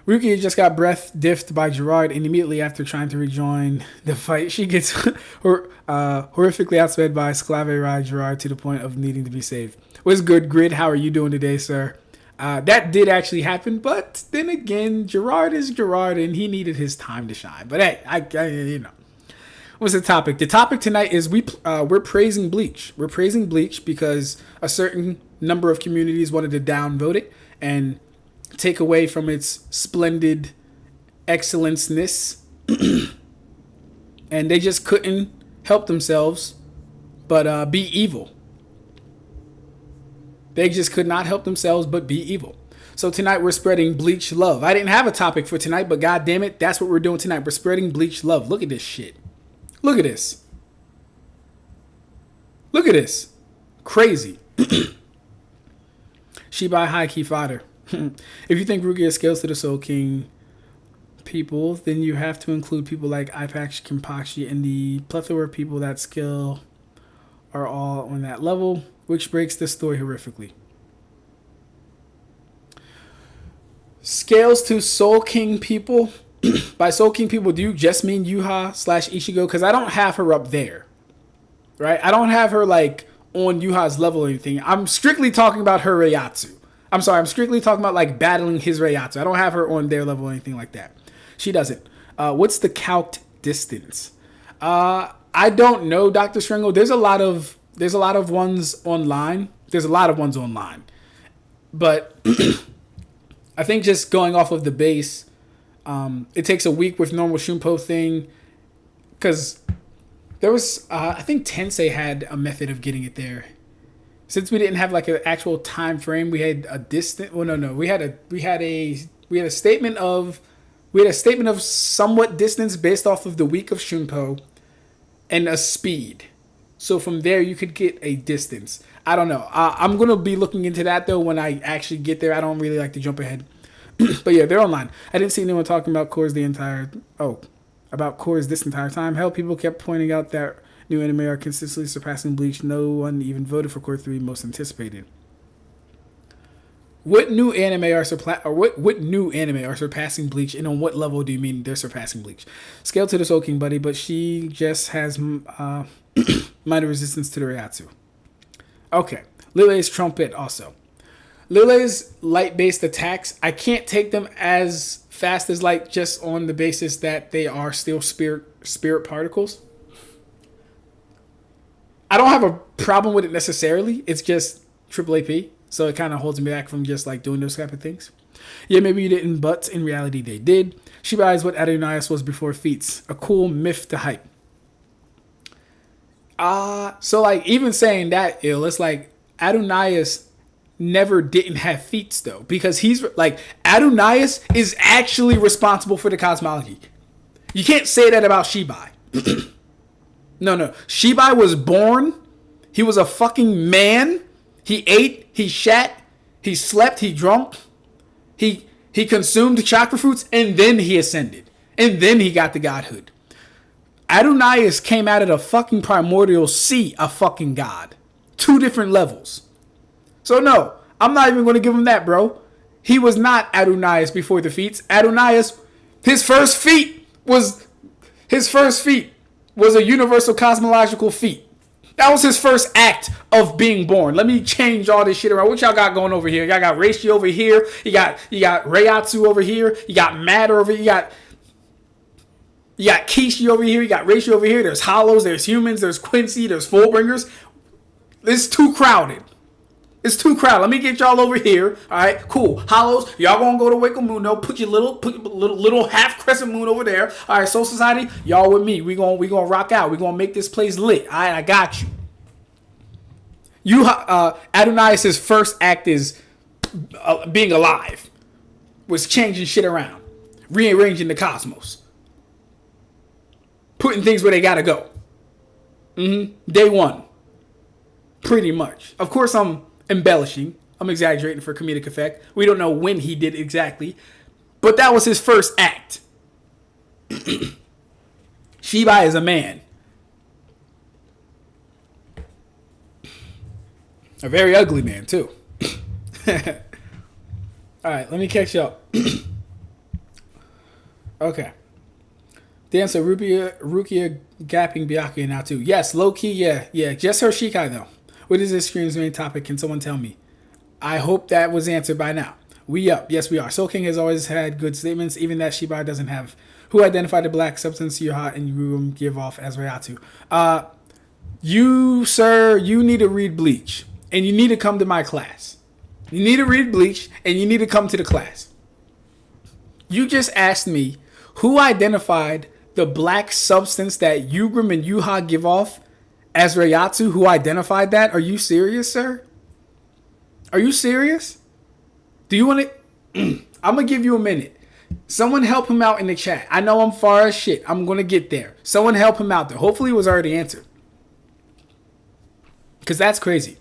Rukia just got breath diffed by Gerard, and immediately after trying to rejoin the fight, she gets horrifically outsped by Sclave Gerard to the point of needing to be saved. What's good, Grid? How are you doing today, sir? That did actually happen, but then again, Gerard is Gerard, and he needed his time to shine. But hey, I you know. What's the topic? The topic tonight is we're praising Bleach. We're praising Bleach because a certain number of communities wanted to downvote it and take away from its splendid excellenceness. And they just couldn't help themselves but be evil. They just could not help themselves but be evil. So tonight we're spreading Bleach love. I didn't have a topic for tonight, but god damn it, that's what we're doing tonight. We're spreading Bleach love. Look at this shit. Look at this. Look at this. Crazy. Ichibei high key fodder. If you think Rukia scales to the Soul King people, then you have to include people like Ipac, Kenpachi, and the plethora of people that skill are all on that level, which breaks the story horrifically. Scales to Soul King people. By Soul King people, do you just mean Yhwach/Ichigo? Because I don't have her up there, right? I don't have her like on Yhwach's level or anything. I'm strictly talking about her reiatsu. I'm sorry, I'm strictly talking about like battling his reiatsu. I don't have her on their level or anything like that. She doesn't. What's the calced distance? I don't know, Dr. Stringle. There's a lot of ones online. There's a lot of ones online. But I think just going off of the base, it takes a week with normal Shunpo thing. Because there was, I think Tensei had a method of getting it there. Since we didn't have like an actual time frame, we had a distant. Well, no, we had a statement of somewhat distance based off of the week of Shunpo, and a speed. So from there you could get a distance. I don't know. I'm gonna be looking into that though when I actually get there. I don't really like to jump ahead, but yeah, they're online. I didn't see anyone talking about cores this entire time. Hell, people kept pointing out that new anime are consistently surpassing Bleach. No one even voted for Core 3 most anticipated. What new anime are surpassing Bleach, and on what level do you mean they're surpassing Bleach? Scale to the Soul King, buddy, but she just has minor resistance to the reiatsu. Okay, Lile's trumpet also. Lile's light-based attacks, I can't take them as fast as light just on the basis that they are still spirit particles. I don't have a problem with it necessarily. It's just triple AP. So it kind of holds me back from just like doing those type of things. Yeah, maybe you didn't, but in reality they did. Shibai is what Adonias was before feats. A cool myth to hype. So like even saying that, it's like Adonias never didn't have feats though. Because he's like, Adonias is actually responsible for the cosmology. You can't say that about Shibai. No. Shibai was born. He was a fucking man. He ate, he shat, he slept, he drunk, he consumed chakra fruits, and then he ascended. And then he got the godhood. Adonias came out of the fucking primordial sea a fucking god. 2 different levels. So no, I'm not even going to give him that, bro. He was not Adonias before the feats. Adonias, his first feat was a universal cosmological feat. That was his first act of being born. Let me change all this shit around. What y'all got going over here? Y'all got reishi over here. You got reiatsu over here. You got matter over here. You got kishi over here. You got reishi over here. There's hollows. There's humans. There's Quincy. There's fullbringers. It's too crowded. Let me get y'all over here. All right, cool. Hollows, y'all gonna go to Wake Mundo. Put your little half crescent moon over there. All right, Soul Society, y'all with me. We gonna rock out. We gonna make this place lit. All right, I got you. Adonias' first act is being alive. Was changing shit around, rearranging the cosmos, putting things where they gotta go. Day 1, pretty much. Of course, I'm embellishing. I'm exaggerating for comedic effect. We don't know when he did exactly, but that was his first act. Shibai is a man. A very ugly man, too. Alright, let me catch you up. Okay. Dan said Rukia gapping Byakuya now, too. Yes, low-key, yeah. Just her shikai, though. What is this stream's main topic? Can someone tell me? I hope that was answered by now. We up. Yes, we are. Soul King has always had good statements, even that Shibai doesn't have. Who identified the black substance you're hot and you give off as reiatsu? You, sir, you need to read Bleach. And you need to come to my class. You need to read Bleach, and you need to come to the class. You just asked me who identified the black substance that Yugrim and Yhwach give off as reiatsu. Who identified that? Are you serious, sir? Are you serious? Do you want to? I'm going to give you a minute. Someone help him out in the chat. I know I'm far as shit. I'm going to get there. Someone help him out there. Hopefully it was already answered. Because that's crazy.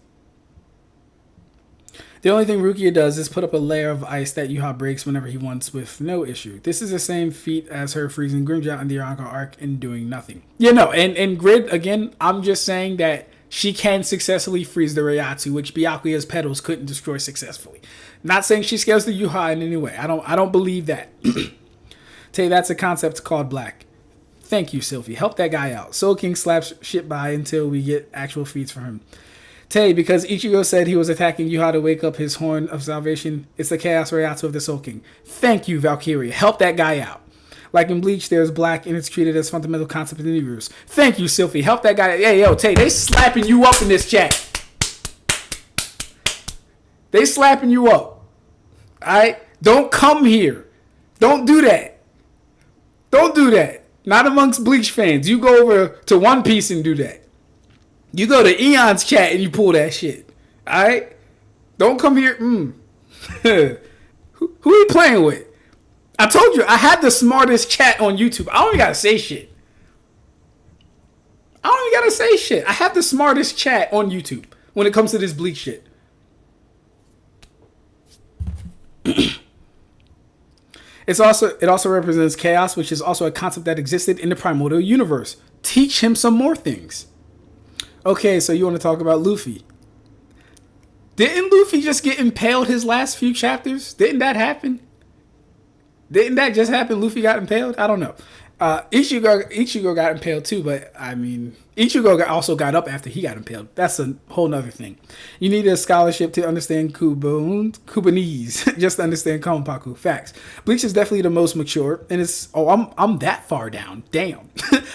The only thing Rukia does is put up a layer of ice that Yhwach breaks whenever he wants with no issue. This is the same feat as her freezing Grimjaw in the Yonko arc and doing nothing. Yeah, no, and Grid, again, I'm just saying that she can successfully freeze the Reiatsu, which Byakuya's petals couldn't destroy successfully. Not saying she scales the Yhwach in any way. I don't believe that. Tell you that's a concept called black. Thank you, Sylvie. Help that guy out. Soul King slaps shit by until we get actual feats from him. Tay, because Ichigo said he was attacking Yhwach to wake up his horn of salvation, it's the Chaos Reiatsu of the Soul King. Thank you, Valkyrie. Help that guy out. Like in Bleach, there's black and it's treated as fundamental concept in the universe. Thank you, Sylvie. Help that guy. Hey, yo, Tay, they slapping you up in this chat. They slapping you up. Alright? Don't come here. Don't do that. Don't do that. Not amongst Bleach fans. You go over to One Piece and do that. You go to Eon's chat and you pull that shit. Alright? Don't come here. Who are you playing with? I told you, I had the smartest chat on YouTube. I don't even gotta say shit. I have the smartest chat on YouTube when it comes to this Bleach shit. It also represents chaos, which is also a concept that existed in the primordial universe. Teach him some more things. Okay, so you want to talk about Luffy. Didn't Luffy just get impaled his last few chapters? Didn't that happen? Didn't that just happen? Luffy got impaled? I don't know. Ichigo got impaled too, but I mean, Ichigo also got up after he got impaled. That's a whole nother thing. You need a scholarship to understand Kubanese, just to understand konpaku. Facts. Bleach is definitely the most mature, and it's I'm that far down. Damn,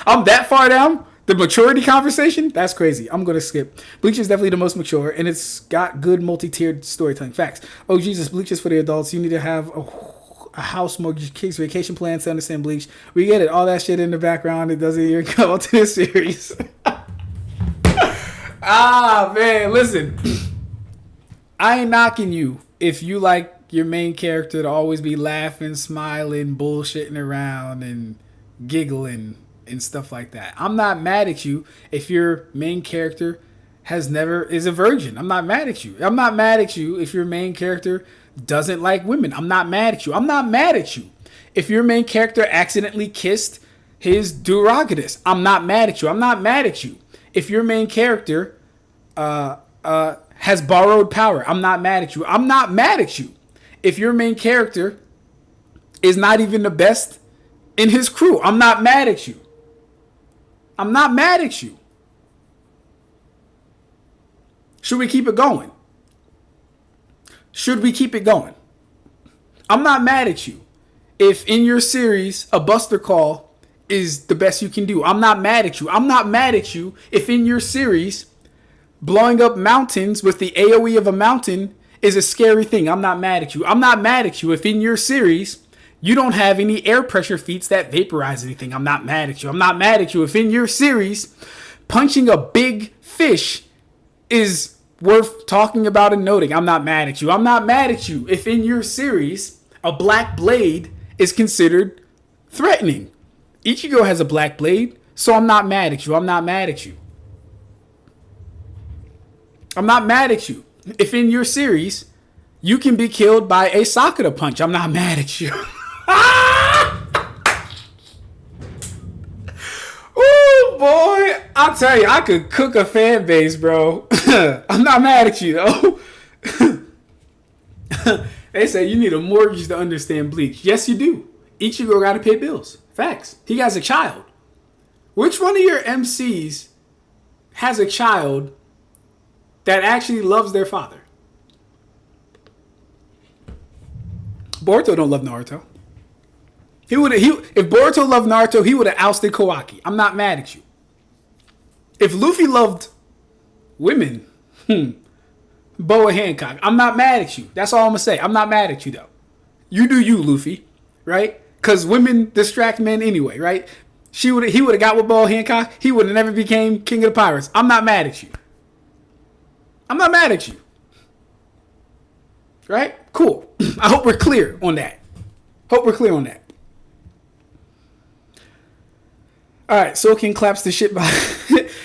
I'm that far down. The maturity conversation? That's crazy. I'm going to skip. Bleach is definitely the most mature, and it's got good multi-tiered storytelling. Facts. Oh, Jesus, Bleach is for the adults. You need to have a house, mortgage, kids, vacation plans to understand Bleach. We get it. All that shit in the background. It doesn't even come up to this series. Man, listen. I ain't knocking you if you like your main character to always be laughing, smiling, bullshitting around, and giggling and stuff like that. I'm not mad at you if your main character is a virgin. I'm not mad at you. I'm not mad at you if your main character doesn't like women. I'm not mad at you. I'm not mad at you if your main character accidentally kissed his Durogatus. I'm not mad at you. I'm not mad at you if your main character has borrowed power. I'm not mad at you. I'm not mad at you if your main character is not even the best in his crew. I'm not mad at you. I'm not mad at you. Should we keep it going? Should we keep it going? I'm not mad at you if in your series a Buster Call is the best you can do. I'm not mad at you. I'm not mad at you if in your series blowing up mountains with the AoE of a mountain is a scary thing. I'm not mad at you. I'm not mad at you if in your series you don't have any air pressure feats that vaporize anything. I'm not mad at you. I'm not mad at you if in your series punching a big fish is worth talking about and noting. I'm not mad at you. I'm not mad at you if in your series a black blade is considered threatening. Ichigo has a black blade, so I'm not mad at you. I'm not mad at you. I'm not mad at you if in your series you can be killed by a Sakura punch. I'm not mad at you. Oh boy, I'll tell you, I could cook a fan base, bro. I'm not mad at you though. They say you need a mortgage to understand Bleach. Yes, you do. Ichigo got to pay bills. Facts. He has a child. Which one of your MCs has a child that actually loves their father? Boruto don't love Naruto. If Boruto loved Naruto, he would have ousted Kawaki. I'm not mad at you. If Luffy loved women, Boa Hancock, I'm not mad at you. That's all I'm gonna say. I'm not mad at you though. You do you, Luffy, right? Because women distract men anyway, right? He would have got with Boa Hancock. He would have never became king of the pirates. I'm not mad at you. I'm not mad at you. Right? Cool. I hope we're clear on that. All right, Soul King claps the shit by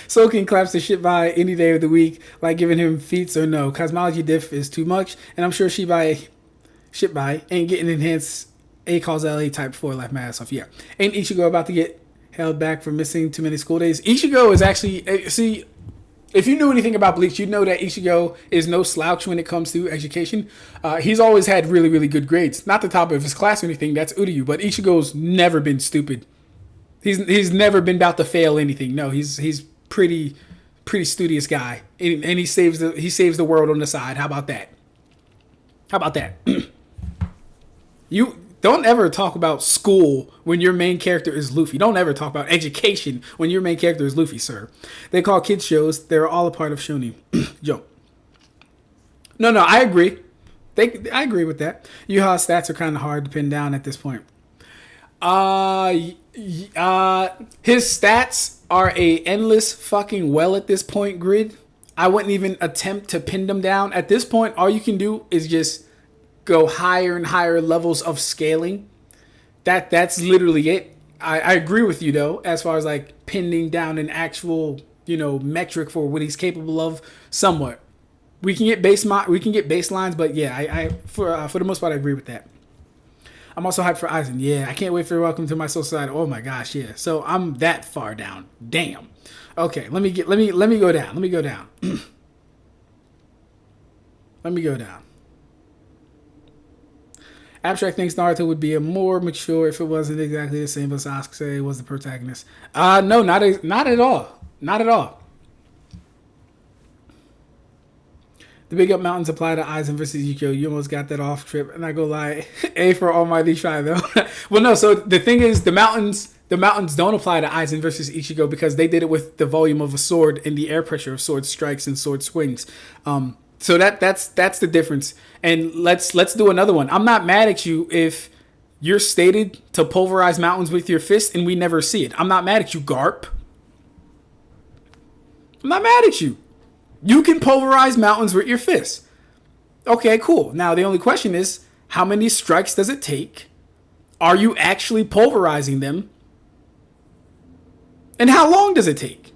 Soaking claps the shit by any day of the week, like giving him feats or no. Cosmology diff is too much, and I'm sure shit by ain't getting enhanced A causality type 4 life mass off. Yeah. Ain't Ichigo about to get held back for missing too many school days? Ichigo is actually, see, if you knew anything about Bleach, you'd know that Ichigo is no slouch when it comes to education. He's always had really, really good grades. Not the top of his class or anything, that's Uryu, but Ichigo's never been stupid. He's never been about to fail anything. No, he's pretty studious guy, and he saves the world on the side. How about that? You don't ever talk about school when your main character is Luffy. Don't ever talk about education when your main character is Luffy, sir. They call kids shows. They're all a part of shonen. Joke. No, I agree. I agree with that. Yhwach's stats are kind of hard to pin down at this point. His stats are a endless fucking well at this point grid. I wouldn't even attempt to pin them down. At this point, all you can do is just go higher and higher levels of scaling. That's literally it. I agree with you though, as far as like pinning down an actual, metric for what he's capable of. Somewhat, we can get baselines, but yeah, I for the most part I agree with that. I'm also hyped for Aizen. Yeah, I can't wait for Welcome to My Soul Society. Oh my gosh, yeah. So I'm that far down. Damn. Okay, let me go down. Let me go down. Ab-Stract thinks Naruto would be a more mature if it wasn't exactly the same as Sasuke was the protagonist. No, not at all. Not at all. The big up mountains apply to Aizen versus Ichigo. You almost got that off trip, and I go lie. A for almighty try though. Well, no. So the thing is, the mountains don't apply to Aizen versus Ichigo because they did it with the volume of a sword and the air pressure of sword strikes and sword swings. So that's the difference. And let's do another one. I'm not mad at you if you're stated to pulverize mountains with your fist and we never see it. I'm not mad at you, Garp. I'm not mad at you. You can pulverize mountains with your fist. Okay, cool. Now the only question is, how many strikes does it take? Are you actually pulverizing them? And how long does it take?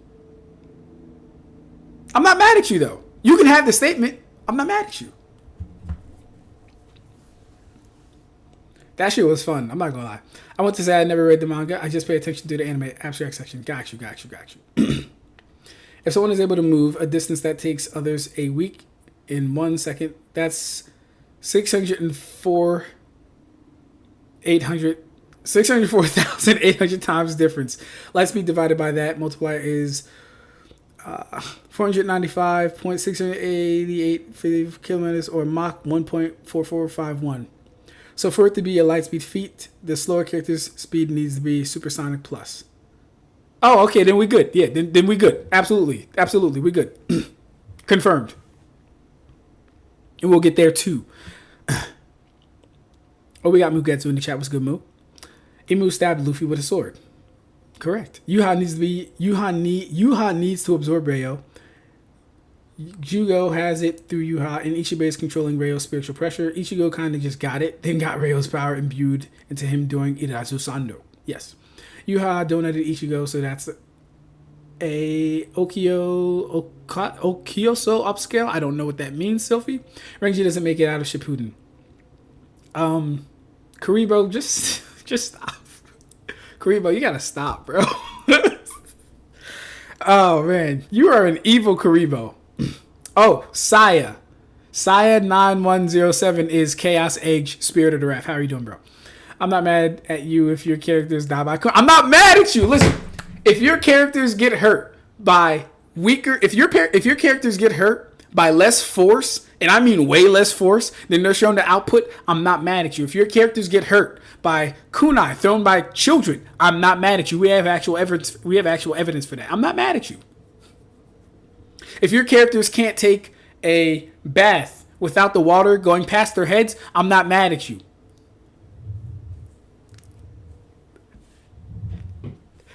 I'm not mad at you though. You can have the statement. I'm not mad at you. That shit was fun. I'm not gonna lie. I want to say I never read the manga. I just pay attention to the anime abstract section. Got you. If someone is able to move a distance that takes others a week in 1 second, that's 604,800 times difference. Light speed divided by that multiplier is 495.688 kilometers or Mach 1.4451. So for it to be a light speed feat, the slower character's speed needs to be supersonic plus. Oh, okay, then we good. Yeah, then we good. Absolutely, we good. Confirmed. And we'll get there too. Oh, we got Mugetsu in the chat. What's good, Moo? Imu stabbed Luffy with a sword. Correct. Yhwach needs to absorb Ryo. Jugo has it through Yhwach, and Ichibei is controlling Ryo's spiritual pressure. Ichigo kind of just got it, then got Ryo's power imbued into him doing Irazu-sando. Yes. Yhwach donated Ichigo, so that's a Okioso upscale. I don't know what that means, Sophie. Renji doesn't make it out of Shippuden. Karibo, just stop. Karibo, you gotta stop, bro. Oh man, you are an evil Karibo. Oh, Saya 9107 is Chaos Edge, Spirit of the Wrath. How are you doing, bro? I'm not mad at you if your characters die by... I'm not mad at you. Listen, if your characters get hurt by weaker... If your characters get hurt by less force, and I mean way less force than they're shown to output, I'm not mad at you. If your characters get hurt by kunai thrown by children, I'm not mad at you. We have actual evidence for that. I'm not mad at you. If your characters can't take a bath without the water going past their heads, I'm not mad at you.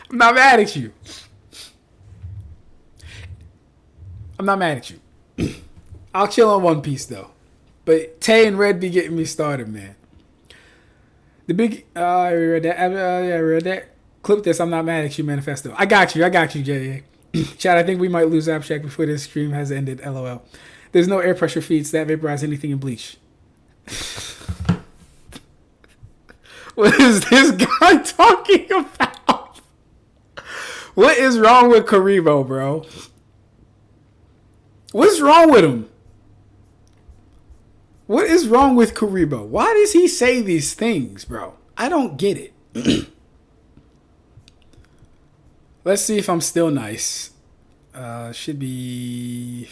I'm not mad at you. I'm not mad at you. I'll chill on One Piece though. But Tay and Red be getting me started, man. The big I read that. I read that. Clip this. I'm not mad at you, manifesto. I got you, J.A. Chad, I think we might lose Ab-Stract before this stream has ended. LOL. There's no air pressure feats that vaporize anything in Bleach. What is this guy talking about? What is wrong with Karibo, bro? What's wrong with him? What is wrong with Karibo? Why does he say these things, bro? I don't get it. Let's see if I'm still nice. Should be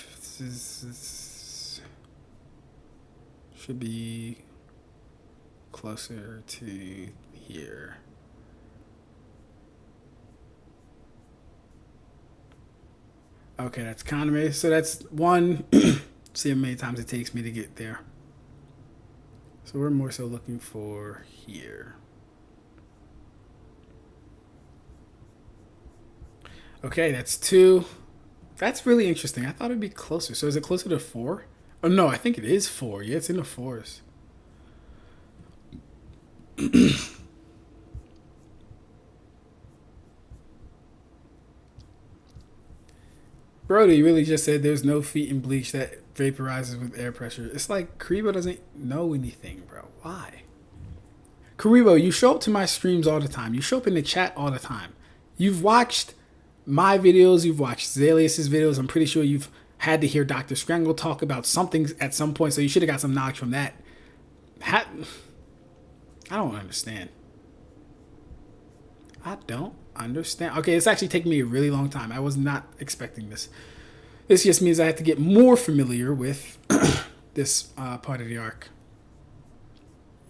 closer to here. Okay, that's konpaku. So that's one. See how many times it takes me to get there. So we're more so looking for here. Okay, that's 2. That's really interesting. I thought it'd be closer. So is it closer to 4? Oh no, I think it is 4. Yeah, it's in the 4s. Brody really just said there's no feat in Bleach that vaporizes with air pressure. It's like Karibo doesn't know anything, bro. Why? Karibo, you show up to my streams all the time. You show up in the chat all the time. You've watched my videos. You've watched Zalius's videos. I'm pretty sure you've had to hear Dr. Scrangle talk about something at some point, so you should have got some knowledge from that. I don't understand. I don't understand. Okay, it's actually taken me a really long time. I was not expecting this. This just means I have to get more familiar with this part of the arc.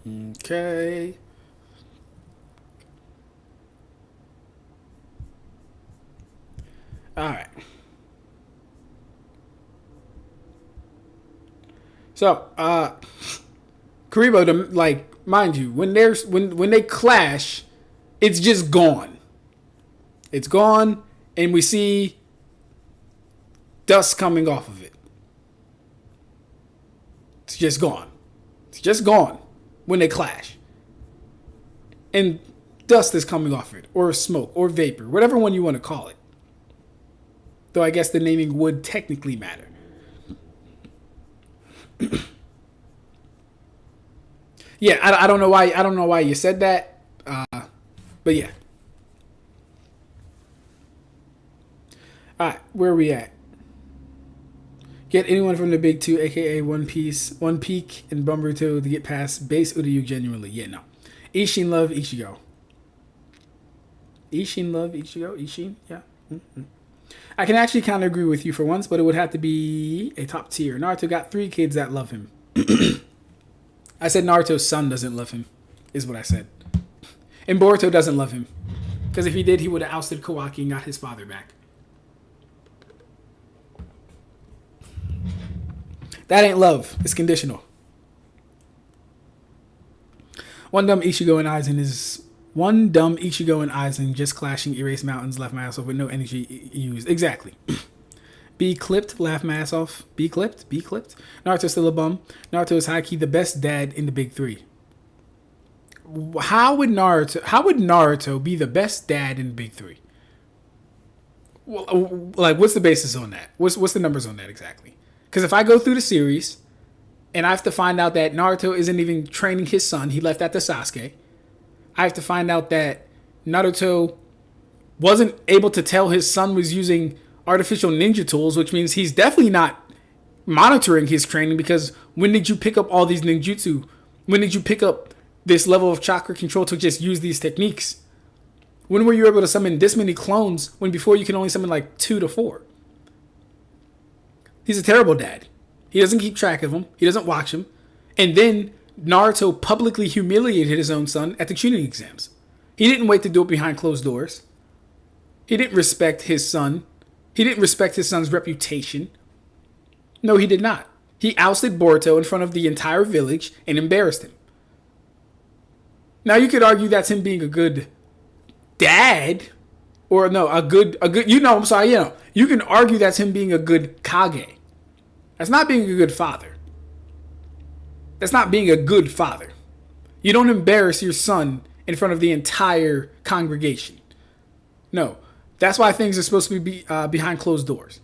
Okay. All right. So, Karibo, like, mind you, when they clash, it's just gone. It's gone, and we see dust coming off of it. It's just gone. It's just gone when they clash. And dust is coming off it, or smoke, or vapor, whatever one you want to call it. Though I guess the naming would technically matter. Yeah, I don't know why. I don't know why you said that, but yeah. All right, where are we at? Get anyone from the big 2, aka One Piece, One Peak, and Boruto to get past base Uryu genuinely. Yeah, no. Ishin love Ichigo. Ishin love Ichigo. Ishin, yeah. Mm-hmm. I can actually kind of agree with you for once, but it would have to be a top tier. Naruto got 3 kids that love him. I said Naruto's son doesn't love him, is what I said. And Boruto doesn't love him. Because if he did, he would have ousted Kawaki and got his father back. That ain't love. It's conditional. One dumb Ichigo and Aizen just clashing, erase mountains, laugh my ass off with no energy used. Exactly. Be clipped, laugh my ass off. Be clipped. Naruto's still a bum. Naruto is high key the best dad in the big 3. How would Naruto be the best dad in the big 3? Well, like, what's the basis on that? What's the numbers on that exactly? Because if I go through the series and I have to find out that Naruto isn't even training his son, he left that to Sasuke. I have to find out that Naruto wasn't able to tell his son was using artificial ninja tools, which means he's definitely not monitoring his training, because when did you pick up all these ninjutsu? When did you pick up this level of chakra control to just use these techniques? When were you able to summon this many clones when before you can only summon like 2 to 4? He's a terrible dad. He doesn't keep track of them. He doesn't watch them. And then Naruto publicly humiliated his own son at the tuning exams. He didn't wait to do it behind closed doors. He didn't respect his son. He didn't respect his son's reputation. No, he did not. He ousted Boruto in front of the entire village and embarrassed him. Now you could argue that's him being a good dad, or no, a good, you can argue that's him being a good Kage. That's not being a good father. That's not being a good father. You don't embarrass your son in front of the entire congregation. No. That's why things are supposed to be behind closed doors.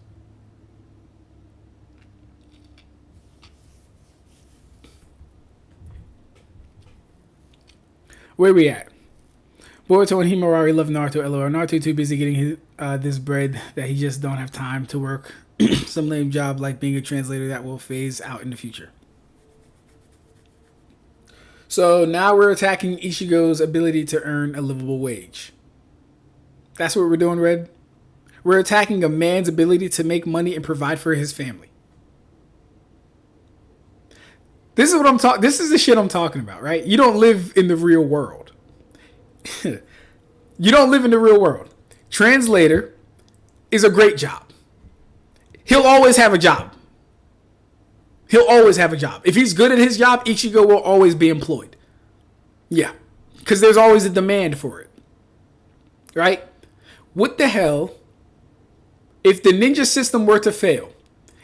Where we at? Boruto and Himawari love Naruto. LOL. Naruto too busy getting this bread that he just don't have time to work some lame job like being a translator that will phase out in the future. So now we're attacking Ichigo's ability to earn a livable wage. That's what we're doing, Red. We're attacking a man's ability to make money and provide for his family. This is what I'm talking. This is the shit I'm talking about, right? You don't live in the real world. You don't live in the real world. Translator is a great job. He'll always have a job. He'll always have a job. If he's good at his job, Ichigo will always be employed. Yeah, because there's always a demand for it, right? What the hell if the ninja system were to fail?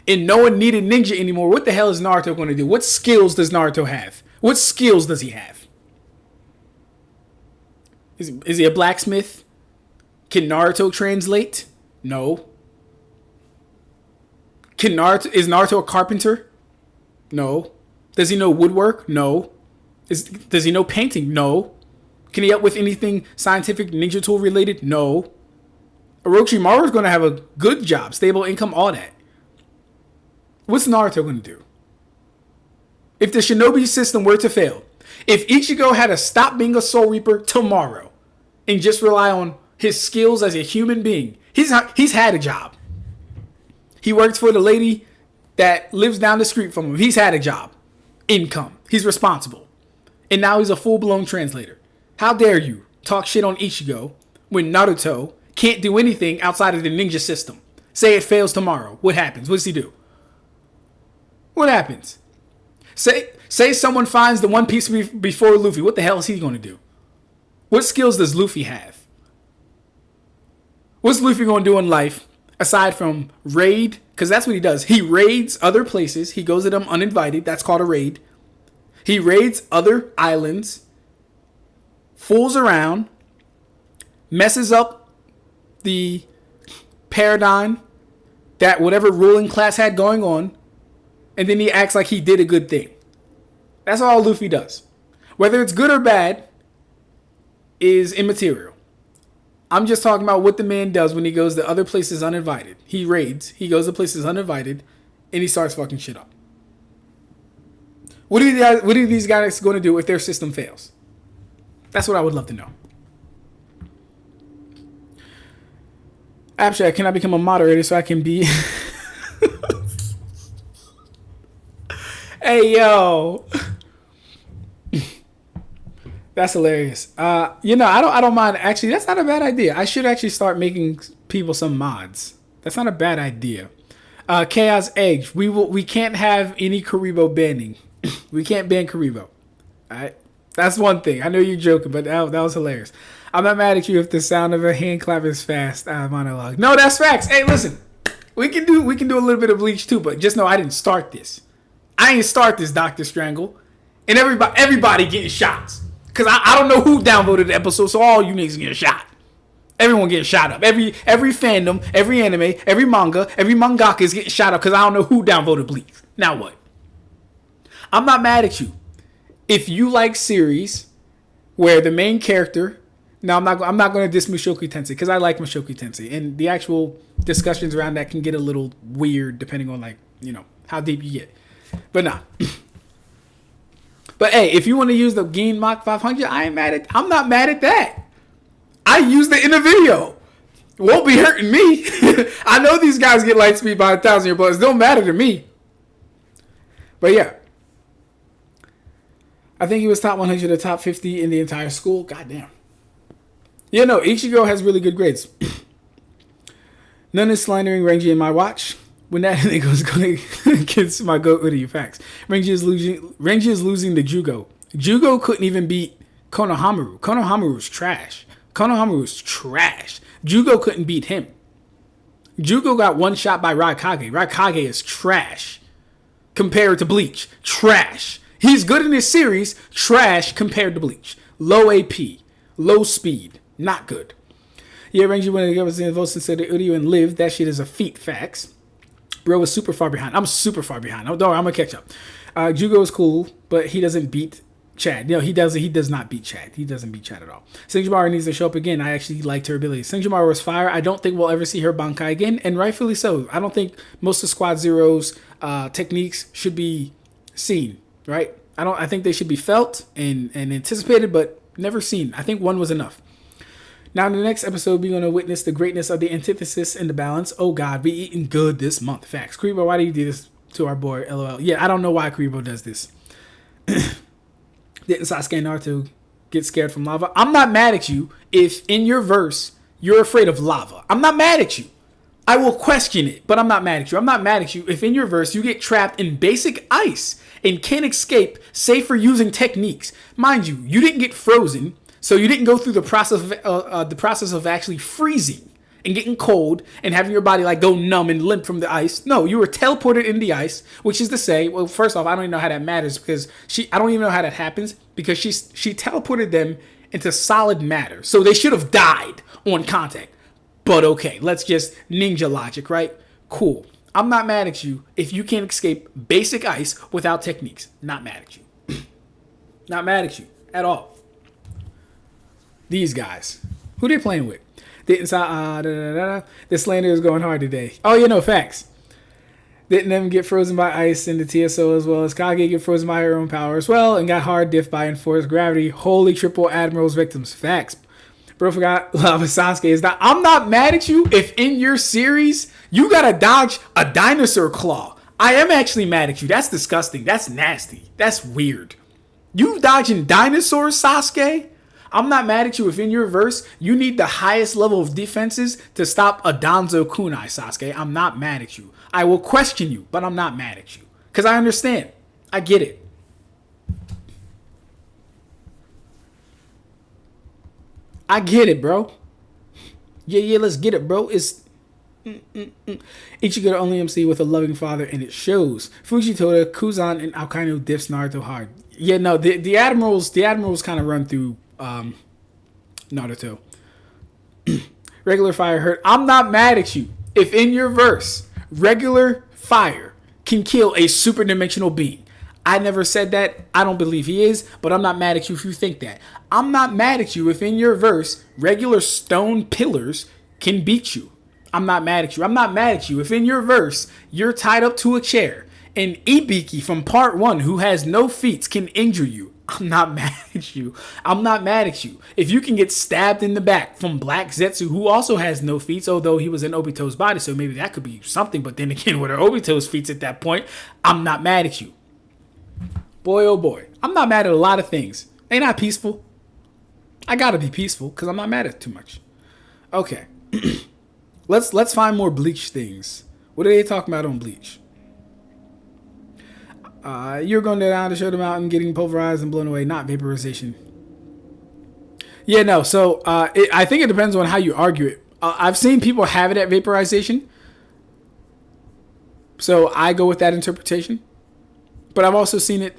And no one needed ninja anymore, what the hell is Naruto going to do? What skills does Naruto have? What skills does he have? Is he a blacksmith? Can Naruto translate? No. Is Naruto a carpenter? No. Does he know woodwork? No. Does he know painting? No. Can he help with anything scientific, ninja tool related? No. Orochimaru is going to have a good job, stable income, all that. What's Naruto going to do? If the shinobi system were to fail, if Ichigo had to stop being a Soul Reaper tomorrow and just rely on his skills as a human being, he's had a job. He works for the lady that lives down the street from him. He's had a job, income. He's responsible. And now he's a full-blown translator. How dare you talk shit on Ichigo when Naruto can't do anything outside of the ninja system? Say it fails tomorrow. What happens? What does he do? What happens? Say someone finds the One Piece before Luffy. What the hell is he going to do? What skills does Luffy have? What's Luffy going to do in life aside from raid? Because that's what he does. He raids other places. He goes to them uninvited. That's called a raid. He raids other islands, fools around, messes up the paradigm that whatever ruling class had going on, and then he acts like he did a good thing. That's all Luffy does. Whether it's good or bad is immaterial. I'm just talking about what the man does when he goes to other places uninvited. He raids, he goes to places uninvited, and he starts fucking shit up. What are these guys going to do if their system fails? That's what I would love to know. Ab-Stract, can I become a moderator so I can be... Hey, yo. That's hilarious. I don't mind. Actually, that's not a bad idea. I should actually start making people some mods. That's not a bad idea. Chaos Edge. We can't have any Karibo banning. We can't ban Karibo. Alright? That's one thing. I know you're joking, but that was hilarious. I'm not mad at you if the sound of a hand clap is fast. Monologue. No, that's facts. Hey, listen. We can do a little bit of Bleach too, but just know I didn't start this. I didn't start this, Dr. Strangle. And everybody getting shots. Because I don't know who downvoted the episode, so all you niggas getting shot. Everyone getting shot up. Every fandom, every anime, every manga, every mangaka is getting shot up because I don't know who downvoted Bleach. Now what? I'm not mad at you. If you like series where the main character... Now, I'm not going to diss Mushoku Tensei because I like Mushoku Tensei. And the actual discussions around that can get a little weird depending on, how deep you get. But nah. But hey, if you want to use the Gin Mach 500, I'm not mad at that. I used it in a video. It won't be hurting me. I know these guys get light speed by 1,000 year bullets. It don't matter to me. But yeah. I think he was top 100 or top 50 in the entire school. Goddamn. Yeah, no, Ichigo has really good grades. None is slandering Renji in my watch. When that nigga was going against my goat, what are you facts? Renji is losing to Jugo. Jugo couldn't even beat Konohamaru. Konohamaru was trash. Jugo couldn't beat him. Jugo got one shot by Raikage. Raikage is trash. Compared to Bleach. Trash. He's good in his series. Trash compared to Bleach. Low AP. Low speed. Not good. Yeah, Ranger when it was in votes instead of Uryu and Liv. That shit is a feat. Facts. Bro was super far behind. I'm super far behind. Don't worry, I'm gonna catch up. Jugo is cool, but he doesn't beat Chad. No, he doesn't. He does not beat Chad. He doesn't beat Chad at all. Singjumaru needs to show up again. I actually liked her ability. Singjumaru was fire. I don't think we'll ever see her Bankai again, and rightfully so. I don't think most of Squad Zero's techniques should be seen. Right? I think they should be felt and anticipated, but never seen. I think one was enough. Now, in the next episode, we're going to witness the greatness of the antithesis and the balance. Oh, God, we eating good this month. Facts. Kuribo, why do you do this to our boy, LOL? Yeah, I don't know why Kuribo does this. Didn't Sasuke and Naruto get scared from lava? I'm not mad at you if, in your verse, you're afraid of lava. I'm not mad at you. I will question it, but I'm not mad at you. I'm not mad at you if, in your verse, you get trapped in basic ice and can't escape, save for using techniques. Mind you, you didn't get frozen. So you didn't go through the process of actually freezing and getting cold and having your body like go numb and limp from the ice. No, you were teleported in the ice, which is to say, well, first off, I don't even know how that matters because I don't even know how that happens because she teleported them into solid matter. So they should have died on contact. But okay, let's just ninja logic, right? Cool. I'm not mad at you if you can't escape basic ice without techniques. Not mad at you. Not mad at you at all. These guys. Who they playing with? Didn't the slander is going hard today. Oh, you know, facts. Didn't them get frozen by ice in the TSO as well as Kage get frozen by her own power as well and got hard diff by enforced gravity. Holy triple admirals victims. Facts. Bro forgot Lava Sasuke is not. I'm not mad at you if in your series you gotta dodge a dinosaur claw. I am actually mad at you. That's disgusting. That's nasty. That's weird. You dodging dinosaurs, Sasuke? I'm not mad at you if in your verse you need the highest level of defenses to stop a Danzo Kunai, Sasuke. I'm not mad at you. I will question you, but I'm not mad at you. Because I understand. I get it. I get it, bro. Yeah, let's get it, bro. It's Ichigo the only MC with a loving father, and it shows. Fujitoda, Kuzan, and Alkaino diffs Naruto hard. Yeah, no, the admirals kind of run through Naruto. Regular fire hurt. I'm not mad at you if in your verse regular fire can kill a super dimensional being. I never said that. I don't believe he is, but I'm not mad at you if you think that. I'm not mad at you if in your verse regular stone pillars can beat you. I'm not mad at you. I'm not mad at you if in your verse you're tied up to a chair and Ibiki from part 1 who has no feats can injure you. I'm not mad at you. I'm not mad at you. If you can get stabbed in the back from Black Zetsu, who also has no feats, although he was in Obito's body, so maybe that could be something. But then again, with her Obito's feats at that point, I'm not mad at you. Boy, oh boy. I'm not mad at a lot of things. They not peaceful. I gotta be peaceful because I'm not mad at too much. Okay. Let's find more Bleach things. What are they talking about on Bleach? You're going down to show the mountain, getting pulverized and blown away, not vaporization. Yeah, no. So I think it depends on how you argue it. I've seen people have it at vaporization, so I go with that interpretation. But I've also seen it.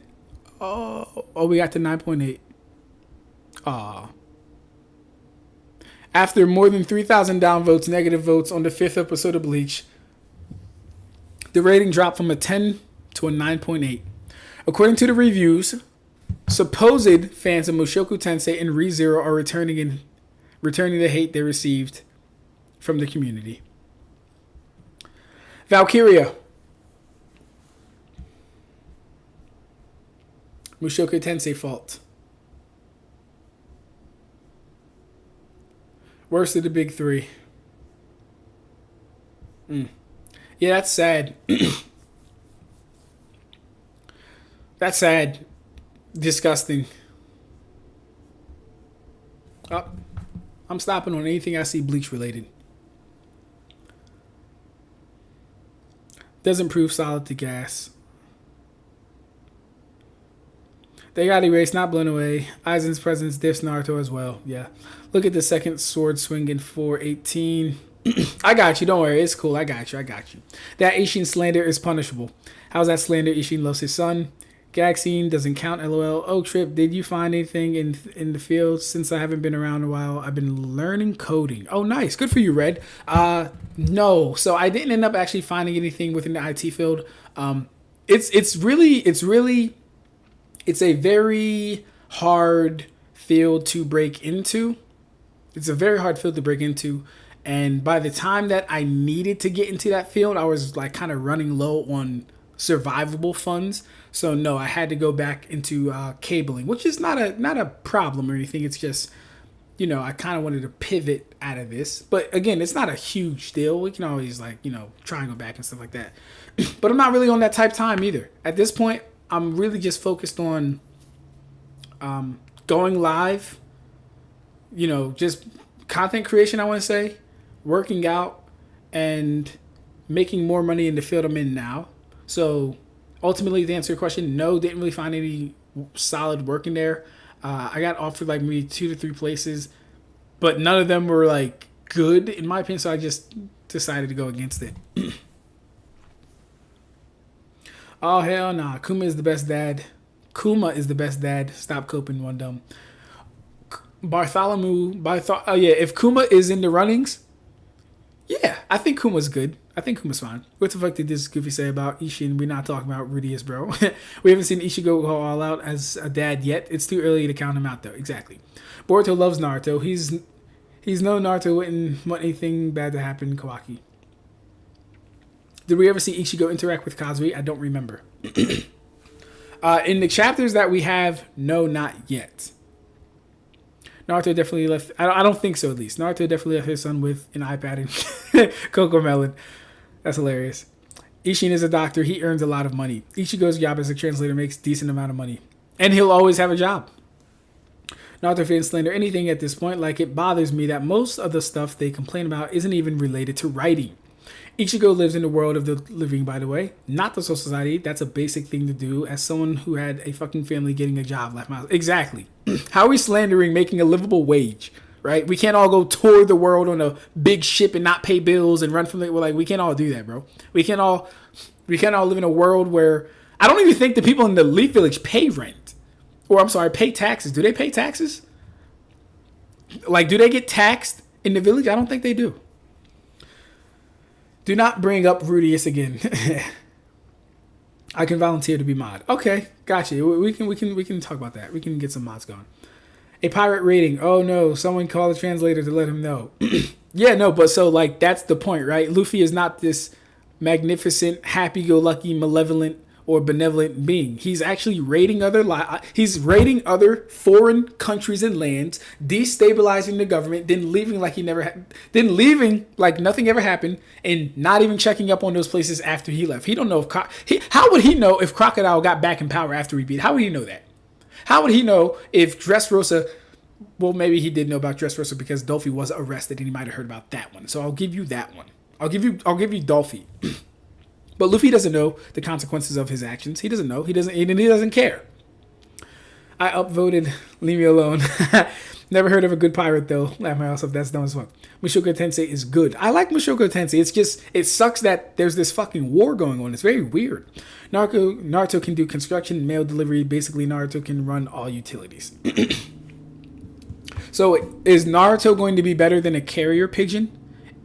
Oh, we got to 9.8. After more than 3,000 downvotes, negative votes on the 5th episode of Bleach, the rating dropped from a 10 to a 9.8. According to the reviews, supposed fans of Mushoku Tensei and ReZero are returning the hate they received from the community. Valkyria. Mushoku Tensei fault. Worst of the big three. Yeah, that's sad. That's sad. Disgusting. Oh, I'm stopping on anything I see Bleach related. Doesn't prove solid to gas. They got erased, not blown away. Aizen's presence diffs Naruto as well. Yeah. Look at the second sword swing in 418. I got you. Don't worry. It's cool. I got you. That Ishin slander is punishable. How's that slander? Ishin loves his son. Gag scene doesn't count. LOL. Oh, Trip, did you find anything in the field? Since I haven't been around a while, I've been learning coding. Oh, nice. Good for you, Red. No. So I didn't end up actually finding anything within the IT field. It's a very hard field to break into. It's a very hard field to break into. And by the time that I needed to get into that field, I was like kind of running low on survivable funds. So no, I had to go back into cabling, which is not a problem or anything. It's just, I kind of wanted to pivot out of this. But again, it's not a huge deal. We can always try and go back and stuff like that. But I'm not really on that type time either. At this point, I'm really just focused on going live, just content creation, I want to say, working out, and making more money in the field I'm in now. So ultimately, to answer your question, no, didn't really find any solid work in there. I got offered like maybe 2 to 3 places, but none of them were like good in my opinion. So I just decided to go against it. Oh, hell nah. Kuma is the best dad. Stop coping, one dumb. If Kuma is in the runnings, yeah, I think Kuma's good. I think Kuma's fine. What the fuck did this Goofy say about Ishin? We're not talking about Rudius, bro. We haven't seen Ichigo go all out as a dad yet. It's too early to count him out, though. Exactly. Boruto loves Naruto. He's no Naruto wouldn't want anything bad to happen, Kawaki. Did we ever see Ichigo interact with Kazui? I don't remember. In the chapters that we have, no, not yet. Naruto definitely left. I don't think so, at least. Naruto definitely left his son with an iPad and Coco Melon. That's hilarious. Ishin is a doctor. He earns a lot of money. Ichigo's job as a translator makes decent amount of money. And he'll always have a job. Naruto fans slander anything at this point. Like, it bothers me that most of the stuff they complain about isn't even related to writing. Ichigo lives in the world of the living, by the way. Not the social society. That's a basic thing to do as someone who had a fucking family getting a job left out. Exactly. How are we slandering making a livable wage, right? We can't all go tour the world on a big ship and not pay bills and run from it. We're like, we can't all do that, bro. We can't all live in a world where I don't even think the people in the Leaf Village pay rent. Or I'm sorry, pay taxes. Do they pay taxes? Like, do they get taxed in the village? I don't think they do. Do not bring up Rudius again. I can volunteer to be mod. Okay, gotcha. We can talk about that. We can get some mods going. A pirate rating. Oh no, someone call the translator to let him know. Yeah, no, but so like that's the point, right? Luffy is not this magnificent, happy-go-lucky, malevolent or benevolent being. He's actually raiding other foreign countries and lands, destabilizing the government, then leaving like nothing ever happened, and not even checking up on those places after he left. He don't know if how would he know if Crocodile got back in power after he beat? How would he know that? How would he know if Dressrosa? Well, maybe he did know about Dressrosa because Dolphy was arrested and he might have heard about that one. So I'll give you that one. I'll give you Dolphy. But Luffy doesn't know the consequences of his actions. He doesn't know. He doesn't care. I upvoted. Leave me alone. Never heard of a good pirate though. Laugh my ass off. That's dumb as fuck. Mushoku Tensei is good. I like Mushoku Tensei. It's just it sucks that there's this fucking war going on. It's very weird. Naruto can do construction, mail delivery. Basically, Naruto can run all utilities. So is Naruto going to be better than a carrier pigeon?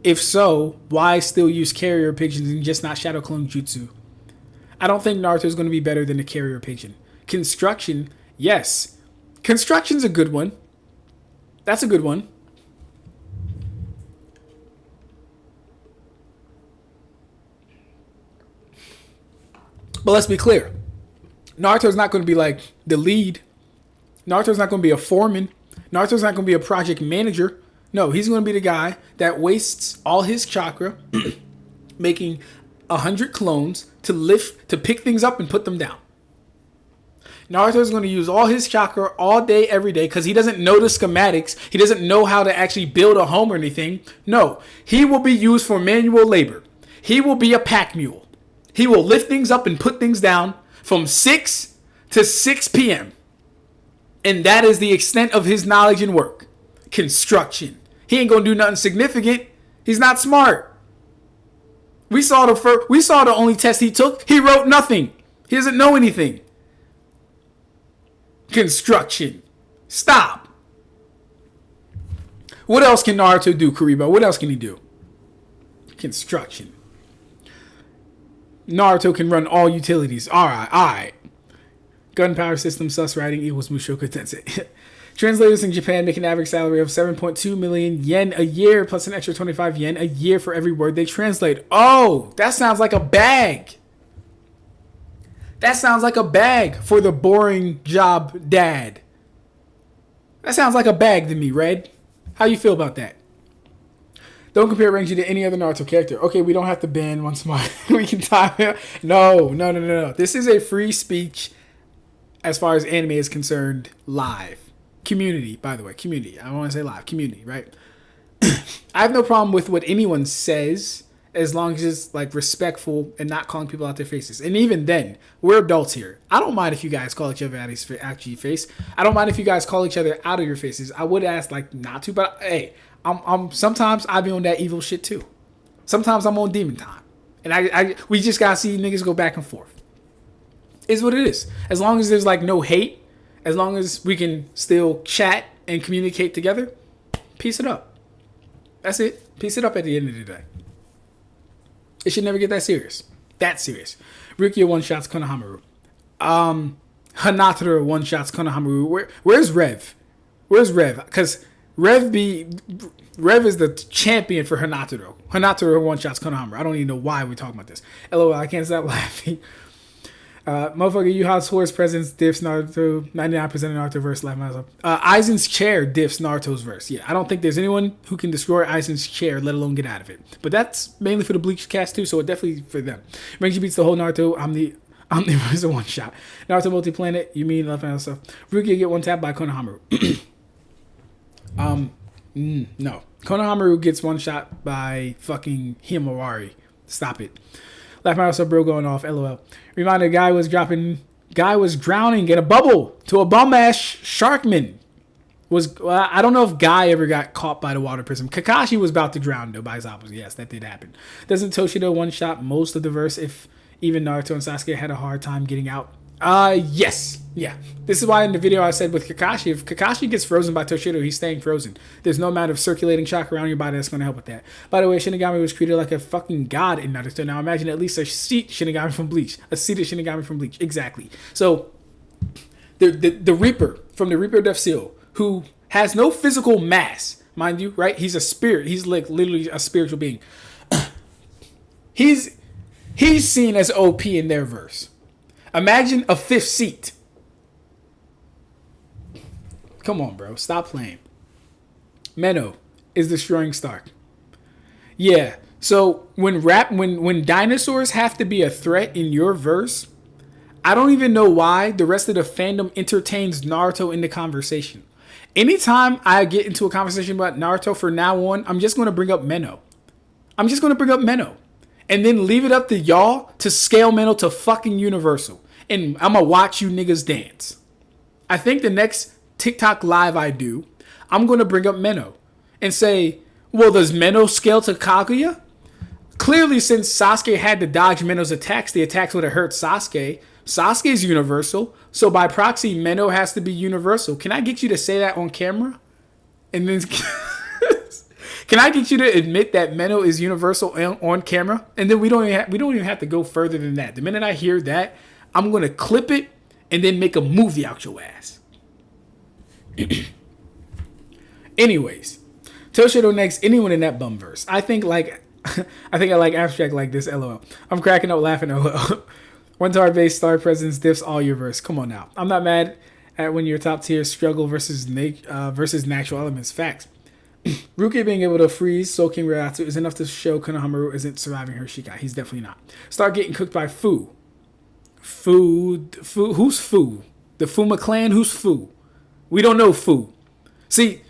If so, why still use carrier pigeons and just not shadow clone jutsu? I don't think Naruto is going to be better than a carrier pigeon. Construction, yes. Construction's a good one. That's a good one. But let's be clear. Naruto's not going to be like the lead. Naruto's not going to be a foreman. Naruto's not going to be a project manager. No, he's going to be the guy that wastes all his chakra making 100 clones to pick things up and put them down. Naruto's going to use all his chakra all day, every day, because he doesn't know the schematics. He doesn't know how to actually build a home or anything. No, he will be used for manual labor. He will be a pack mule. He will lift things up and put things down from 6 to 6 p.m. And that is the extent of his knowledge and work. Construction. He ain't gonna do nothing significant. He's not smart. We saw the only test he took. He wrote nothing. He doesn't know anything. Construction. Stop. What else can Naruto do, Kuribo? What else can he do? Construction. Naruto can run all utilities. Alright. Gunpowder system sus writing equals Mushoku Tensei. Translators in Japan make an average salary of 7.2 million yen a year, plus an extra 25 yen a year for every word they translate. Oh, that sounds like a bag. That sounds like a bag for the boring job dad. That sounds like a bag to me, Red. How you feel about that? Don't compare Renji to any other Naruto character. Okay, we don't have to ban once more. We can time it. No. This is a free speech as far as anime is concerned, live. Community, by the way. Community. I don't want to say live. Community, right? I have no problem with what anyone says as long as it's like respectful and not calling people out their faces. And even then, we're adults here. I don't mind if you guys call each other out of your face. I don't mind if you guys call each other out of your faces. I would ask like not to, but hey, I'm sometimes I be on that evil shit too. Sometimes I'm on demon time, and we just gotta see niggas go back and forth. Is what it is. As long as there's like no hate, as long as we can still chat and communicate together, peace it up. That's it. Peace it up at the end of the day. It should never get that serious. That serious. Rukia one-shots Konohamaru. Hinata one-shots Konohamaru. Where's Rev? Where's Rev? Because Rev is the champion for Hinata. Hinata one-shots Konohamaru. I don't even know why we're talking about this. LOL, I can't stop laughing. Motherfucker, Yuha's horse presence diffs Naruto. 99% of Naruto verse left myself. Aizen's chair diffs Naruto's verse. Yeah, I don't think there's anyone who can destroy Aizen's chair, let alone get out of it. But that's mainly for the Bleach cast too, so definitely for them. Renji beats the whole Naruto. Omniverse a one shot. Naruto multi-planet. You mean left and stuff. Rukia get one tap by Konohamaru. No. Konohamaru gets one shot by fucking Himawari. Stop it. Laugh my ass up, bro, going off. LOL. Reminder: guy was drowning in a bubble to a bum ass sharkman. I don't know if Guy ever got caught by the water prism. Kakashi was about to drown though by his opposite. Yes, that did happen. Doesn't Toshido one shot most of the verse if even Naruto and Sasuke had a hard time getting out? Yes. Yeah. This is why in the video I said with Kakashi, if Kakashi gets frozen by Toshido, he's staying frozen. There's no amount of circulating shock around your body that's going to help with that. By the way, Shinigami was treated like a fucking god in Naruto. Now imagine at least a seat Shinigami from Bleach. A seated Shinigami from Bleach. Exactly. So, the Reaper from the Reaper Death Seal, who has no physical mass, mind you, right? He's a spirit. He's like literally a spiritual being. He's seen as OP in their verse. Imagine a fifth seat. Come on, bro. Stop playing. Menno is destroying Stark. Yeah. So when dinosaurs have to be a threat in your verse, I don't even know why the rest of the fandom entertains Naruto in the conversation. Anytime I get into a conversation about Naruto from now on, I'm just going to bring up Menno. And then leave it up to y'all to scale Menno to fucking universal. And I'm going to watch you niggas dance. I think the next TikTok live I do, I'm going to bring up Menno and say, well, does Menno scale to Kaguya? Clearly, since Sasuke had to dodge Menno's attacks, the attacks would have hurt Sasuke. Sasuke's universal. So by proxy, Menno has to be universal. Can I get you to say that on camera? And then... Can I get you to admit that Menno is universal on camera? And then we don't even have to go further than that. The minute I hear that, I'm going to clip it and then make a movie out your ass. Anyways, Toshido next. Anyone in that bum verse? I think I like Ab-Stract like this. LOL. I'm cracking up laughing. LOL. One tar base star presence diffs all your verse. Come on now. I'm not mad at when your top tier struggle versus natural elements. Facts. Rukia being able to freeze soaking reiatsu is enough to show Konohamaru isn't surviving her shikai. He's definitely not. Start getting cooked by Fu. Who's Fu? The Fuma clan? Who's Fu? We don't know Fu. See,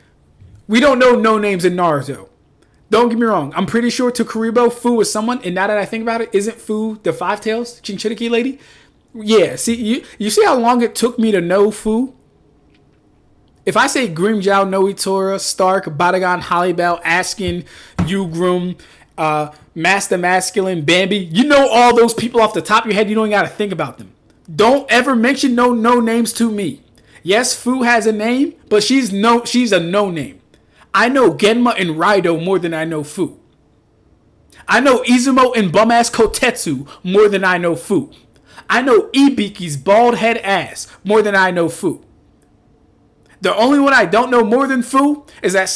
we don't know no names in Naruto. Don't get me wrong. I'm pretty sure to Kuribo, Fu is someone. And now that I think about it, isn't Fu the Five Tails Chinchuriki lady? Yeah. See, you see how long it took me to know Fu? If I say Grimmjow, Noitora, Stark, Badagon, Hollybell, Askin, Ugrum, Master Masculine, Bambi, you know all those people off the top of your head. You don't even got to think about them. Don't ever mention no names to me. Yes, Fu has a name, but she's a no name. I know Genma and Raido more than I know Fu. I know Izumo and bum-ass Kotetsu more than I know Fu. I know Ibiki's bald head ass more than I know Fu. The only one I don't know more than Fu is the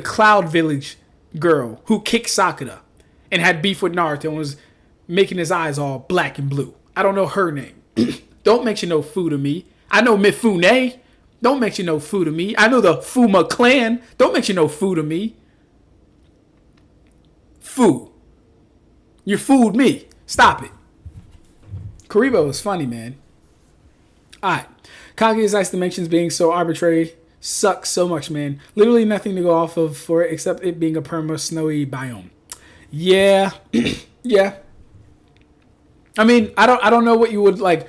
Cloud Village girl who kicked Sakura and had beef with Naruto and was making his eyes all black and blue. I don't know her name. Don't mention no Fu to me. I know Mifune. Don't mention no Fu to me. I know the Fuma clan. Don't mention no Fu to me. Fu. You fooled me. Stop it. Kuribo is funny, man. Alright. Kaguya's ice dimensions being so arbitrary sucks so much, man. Literally nothing to go off of for it except it being a perma snowy biome. Yeah. Yeah. I mean, I don't know what you would like.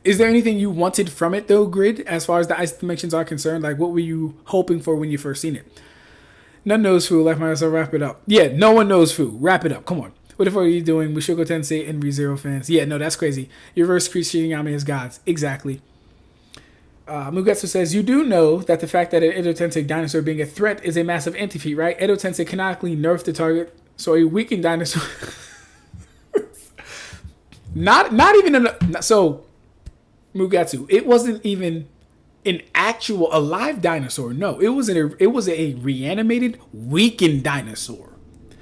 Is there anything you wanted from it though, Grid, as far as the ice dimensions are concerned? Like, what were you hoping for when you first seen it? None knows Fu. Like myself, wrap it up. Yeah, no one knows Fu. Wrap it up. Come on. What the fuck are you doing? Mushoku Tensei and ReZero fans. Yeah, no, that's crazy. You reverse Shinigami as gods. Exactly. Mugetsu says, you do know that the fact that an Edo Tensei dinosaur being a threat is a massive anti-feat, right? Edo Tensei canonically nerfed the target, so a weakened dinosaur... not even... So, Mugetsu, it wasn't even an actual alive dinosaur. No, it was a reanimated, weakened dinosaur.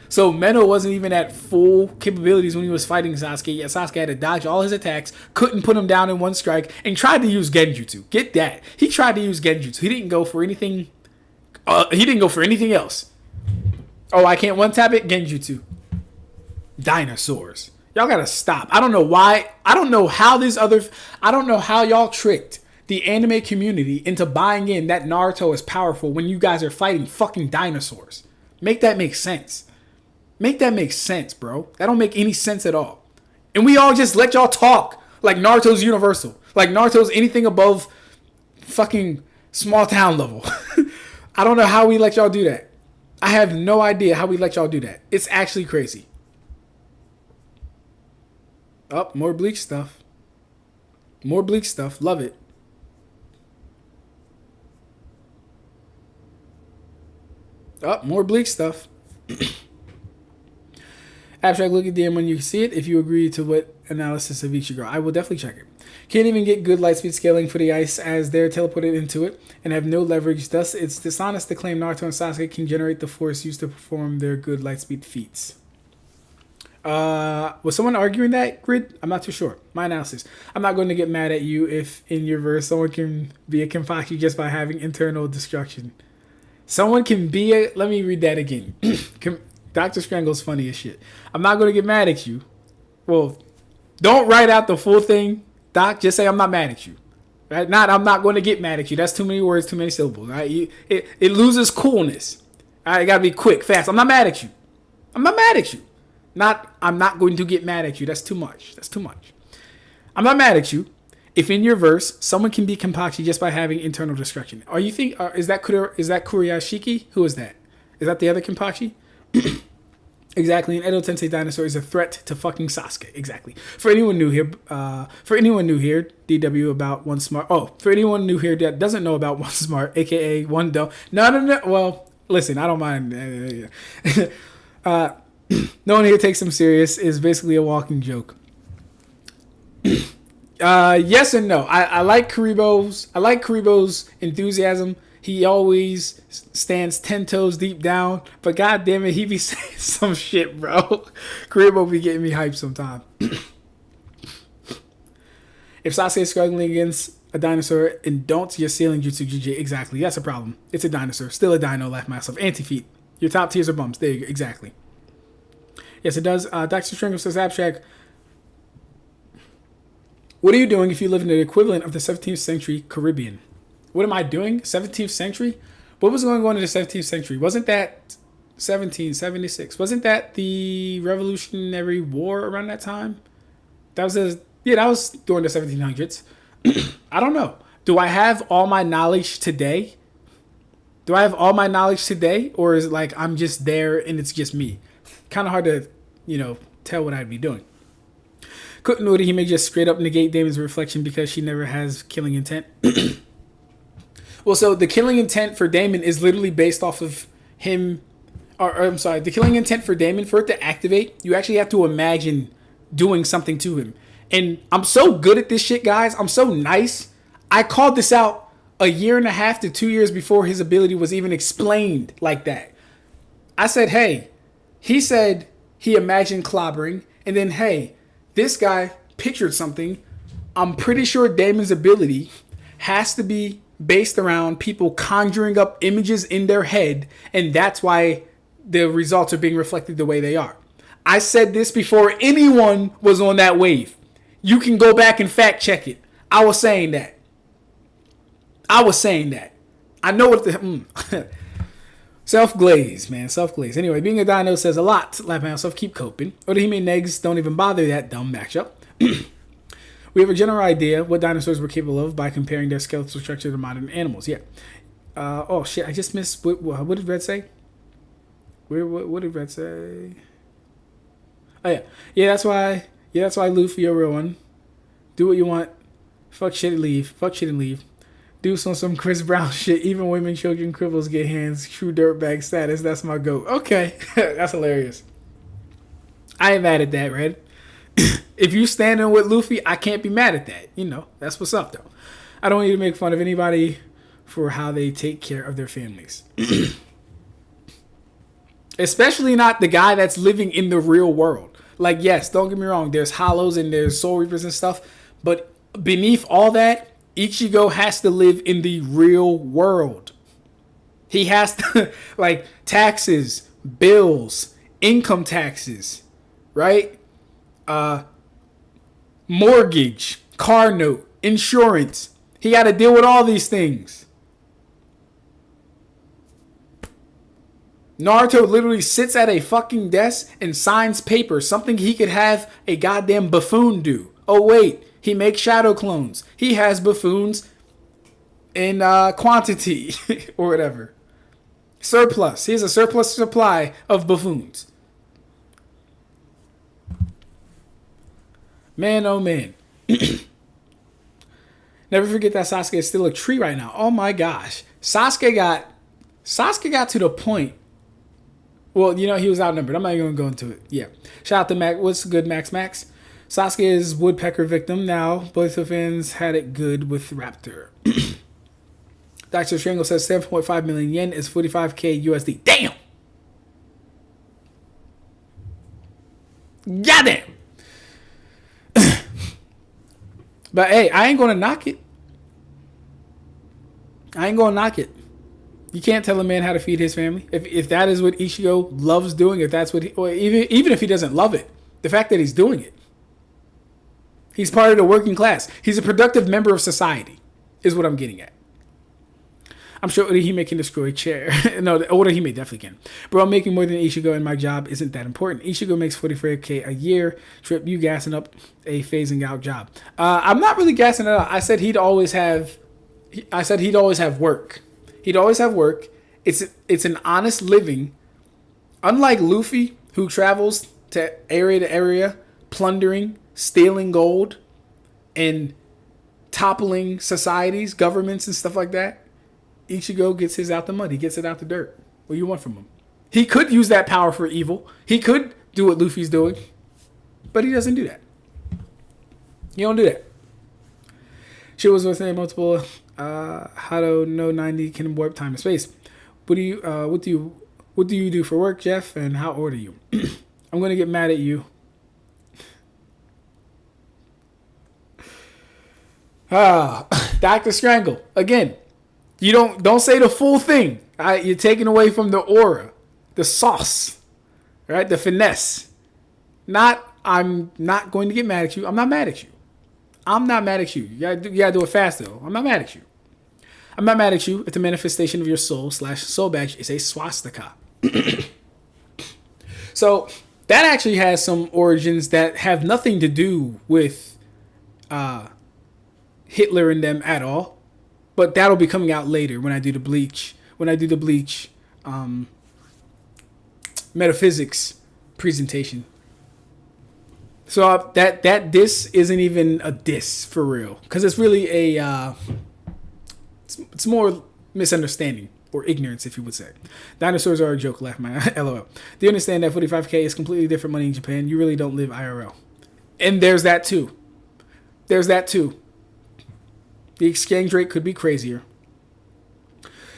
So Meno wasn't even at full capabilities when he was fighting Sasuke. Yeah, Sasuke had to dodge all his attacks, couldn't put him down in one strike, and tried to use Genjutsu. Get that? He tried to use Genjutsu. He didn't go for anything. He didn't go for anything else. Oh, I can't one-tap it? Genjutsu. Dinosaurs. Y'all gotta stop. I don't know why. I don't know how y'all tricked the anime community into buying in that Naruto is powerful when you guys are fighting fucking dinosaurs. Make that make sense. Make that make sense, bro. That don't make any sense at all. And we all just let y'all talk like Naruto's universal. Like Naruto's anything above fucking small town level. I don't know how we let y'all do that. I have no idea how we let y'all do that. It's actually crazy. Oh, more Bleach stuff. More Bleach stuff. Love it. Oh, more Bleach stuff. Ab-Stract, look at DM when you see it. If you agree to what analysis of Ichigo, I will definitely check it. Can't even get good light speed scaling for the ice as they're teleported into it and have no leverage. Thus, it's dishonest to claim Naruto and Sasuke can generate the force used to perform their good light speed feats. Was someone arguing that, Grid? I'm not too sure. My analysis. I'm not going to get mad at you if in your verse someone can be a Konpaku just by having internal destruction. Someone can be a... Let me read that again. Dr. Strangle's funny as shit. I'm not going to get mad at you. Well, don't write out the full thing, Doc. Just say I'm not mad at you. Right? I'm not going to get mad at you. That's too many words, too many syllables. Right? It loses coolness. All right? It got to be quick, fast. I'm not mad at you. I'm not mad at you. I'm not going to get mad at you. That's too much. That's too much. I'm not mad at you. If in your verse, someone can be Konpaku just by having internal destruction. Is that Kuriyashiki? Who is that? Is that the other Konpaku? Exactly. An Edo Tensei dinosaur is a threat to fucking Sasuke. Exactly. For anyone new here, DW about One Smart. Oh, for anyone new here that doesn't know about One Smart, aka One Dumb. No. Well, listen, I don't mind. No one here takes him serious. Is basically a walking joke. Yes and no. I like Kuribo's enthusiasm. He always stands 10 toes deep down, but god damn it, he be saying some shit, bro. Kuribo be getting me hyped sometime. If Sasuke is struggling against a dinosaur and don't, you're sealing Jutsu GG. Exactly, that's a problem. It's a dinosaur. Still a dino, laugh myself. Anti-feat. Your top tiers are bumps. There you go. Exactly. Yes, it does. Dr. Stringham says, Ab-Stract, what are you doing if you live in the equivalent of the 17th century Caribbean? What am I doing? 17th century? What was going on in the 17th century? Wasn't that 1776? Wasn't that the Revolutionary War around that time? That was during the 1700s. I don't know. Do I have all my knowledge today? Or is it like I'm just there and it's just me? Kind of hard to, tell what I'd be doing. Couldn't Orihime just straight up negate Damon's reflection because she never has killing intent? Well, so the killing intent for Damon is literally based off of him. Or I'm sorry, the killing intent for Damon, for it to activate, you actually have to imagine doing something to him. And I'm so good at this shit, guys. I'm so nice. I called this out 1.5 to 2 years before his ability was even explained like that. I said, hey, he said he imagined clobbering. And then, hey, this guy pictured something. I'm pretty sure Damon's ability has to be based around people conjuring up images in their head. And that's why the results are being reflected the way they are. I said this before anyone was on that wave. You can go back and fact check it. I was saying that. I know what the... Self-glaze, man. Self-glaze. Anyway, being a dino says a lot. Laugh myself, keep coping. Orihime negs don't even bother that dumb matchup. We have a general idea what dinosaurs were capable of by comparing their skeletal structure to modern animals. Yeah. Oh, shit. I just missed... What did Red say? What did Red say? Oh, yeah. Yeah, that's why Luffy, you're a real one. Do what you want. Fuck shit and leave. Do some Chris Brown shit. Even women, children, cripples get hands. True dirtbag status. That's my goat. Okay. That's hilarious. I ain't mad at that, Red. If you standing with Luffy, I can't be mad at that. You know, that's what's up, though. I don't want you to make fun of anybody for how they take care of their families. Especially not the guy that's living in the real world. Like, yes, don't get me wrong. There's hollows and there's soul reapers and stuff. But beneath all that, Ichigo has to live in the real world. He has to, like, taxes, bills, income taxes, right? Mortgage, car note, insurance. He got to deal with all these things. Naruto literally sits at a fucking desk and signs papers, something he could have a goddamn buffoon do. Oh, wait. He makes shadow clones. He has buffoons in quantity or whatever. Surplus. He has a surplus supply of buffoons. Man, oh man. Never forget that Sasuke is still a tree right now. Oh my gosh. Sasuke got to the point. Well, you know, he was outnumbered. I'm not even going to go into it. Yeah. Shout out to Max. What's good, Max? Sasuke is woodpecker victim now. Both of fans had it good with Raptor. Dr. Strangle says 7.5 million yen is 45k USD. Damn! Goddamn! But hey, I ain't going to knock it. You can't tell a man how to feed his family. If that is what Ichigo loves doing, if that's what he, or even if he doesn't love it, the fact that he's doing it. He's part of the working class. He's a productive member of society, is what I'm getting at. I'm sure Orihime can destroy a chair. No, Orihime definitely can. Bro, I'm making more than Ichigo and my job isn't that important. Ichigo makes 44k a year. Trip, you gassing up a phasing out job. I'm not really gassing it out. I said he'd always have work. He'd always have work. It's an honest living. Unlike Luffy, who travels to area, plundering, stealing gold, and toppling societies, governments, and stuff like that. Ichigo gets his out the mud. He gets it out the dirt. What do you want from him? He could use that power for evil. He could do what Luffy's doing. But he doesn't do that. He don't do that. She was with a multiple Hado no 90 can warp time and space. What do you do for work, Jeff? And how old are you? I'm gonna get mad at you. Dr. Strangle. Again. You don't say the full thing. You're taking away from the aura, the sauce, right? The finesse. I'm not going to get mad at you. I'm not mad at you. You gotta do it fast though. I'm not mad at you. I'm not mad at you if the manifestation of your soul/soul badge is a swastika. So that actually has some origins that have nothing to do with Hitler and them at all. But that'll be coming out later when I do the Bleach. Metaphysics presentation. So that diss isn't even a diss for real, because it's really a it's more misunderstanding or ignorance, if you would say. Dinosaurs are a joke. Laugh my lol. Do you understand that 45K is completely different money in Japan? You really don't live IRL, and there's that too. There's that too. The exchange rate could be crazier.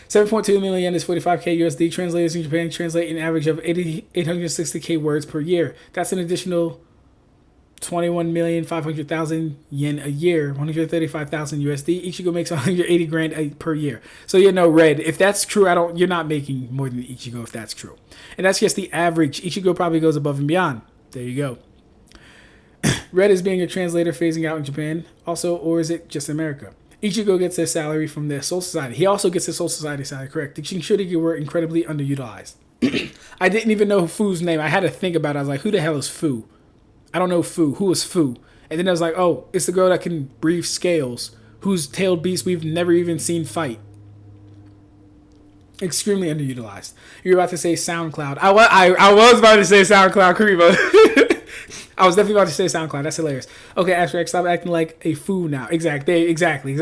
7.2 million yen is 45K USD. Translators in Japan translate an average of 860K words per year. That's an additional 21,500,000 yen a year, 135,000 USD. Ichigo makes 180 grand per year. So Red, if that's true, you're not making more than Ichigo if that's true. And that's just the average. Ichigo probably goes above and beyond. There you go. Red is being a translator phasing out in Japan also, or is it just America? Ichigo gets their salary from the Soul Society. He also gets the Soul Society salary, correct. The Shinshuriki were incredibly underutilized. I didn't even know Fu's name. I had to think about it. I was like, who the hell is Fu? I don't know Fu. Who is Fu? And then I was like, oh, it's the girl that can breathe scales, whose tailed beast we've never even seen fight. Extremely underutilized. You're about to say SoundCloud. I was about to say SoundCloud, Kariba. I was definitely about to say SoundCloud. That's hilarious. Okay, Ab-Stract, stop acting like a fool now. Exactly.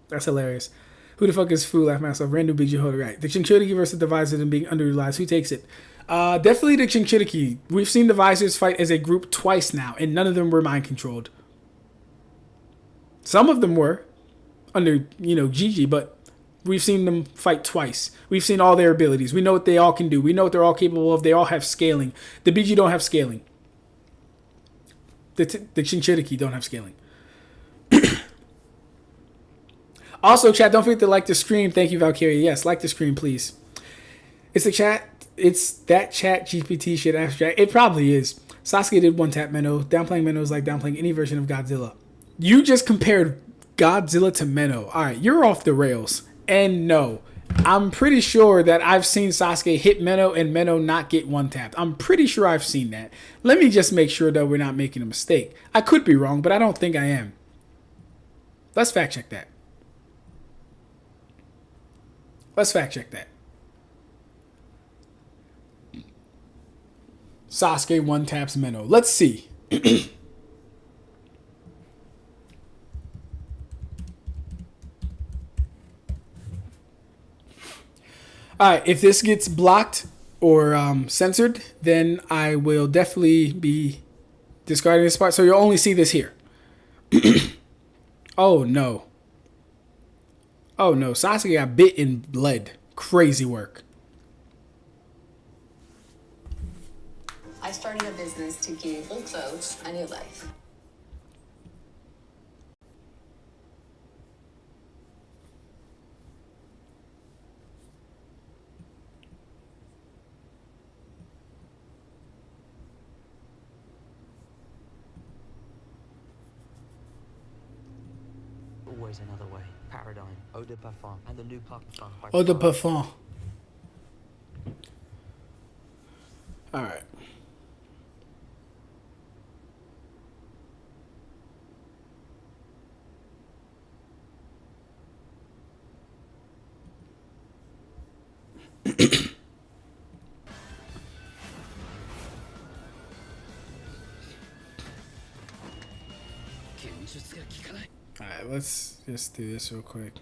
That's hilarious. Who the fuck is fool? Laugh myself. Random BG holder. Right. The Chinchuriki versus the Visors and being underutilized. Who takes it? Definitely the Chinchuriki. We've seen the Visors fight as a group twice now, and none of them were mind controlled. Some of them were under, Gigi, but we've seen them fight twice. We've seen all their abilities. We know what they all can do. We know what they're all capable of. They all have scaling. The BG don't have scaling. The Chinchuriki don't have scaling. Also, chat, don't forget to like the stream. Thank you, Valkyrie. Yes, like the stream, please. It's the chat. It's that chat GPT shit, Ab-Stract. It probably is. Sasuke did one-tap Menno. Downplaying Menno is like downplaying any version of Godzilla. You just compared Godzilla to Menno. All right, you're off the rails. And no, I'm pretty sure that I've seen Sasuke hit Menno and Menno not get one-tapped. I'm pretty sure I've seen that. Let me just make sure that we're not making a mistake. I could be wrong, but I don't think I am. Let's fact check that. Sasuke one-taps Menno. Let's see. Alright, if this gets blocked or censored, then I will definitely be discarding this part. So you'll only see this here. Oh no. Oh no, Sasuke got bit and bled. Crazy work. I started a business to give old folks a new life. Always another way. Paradigm, Eau de Parfum, and the new Parfum. Eau de Parfum. Alright. Alright, let's just do this real quick.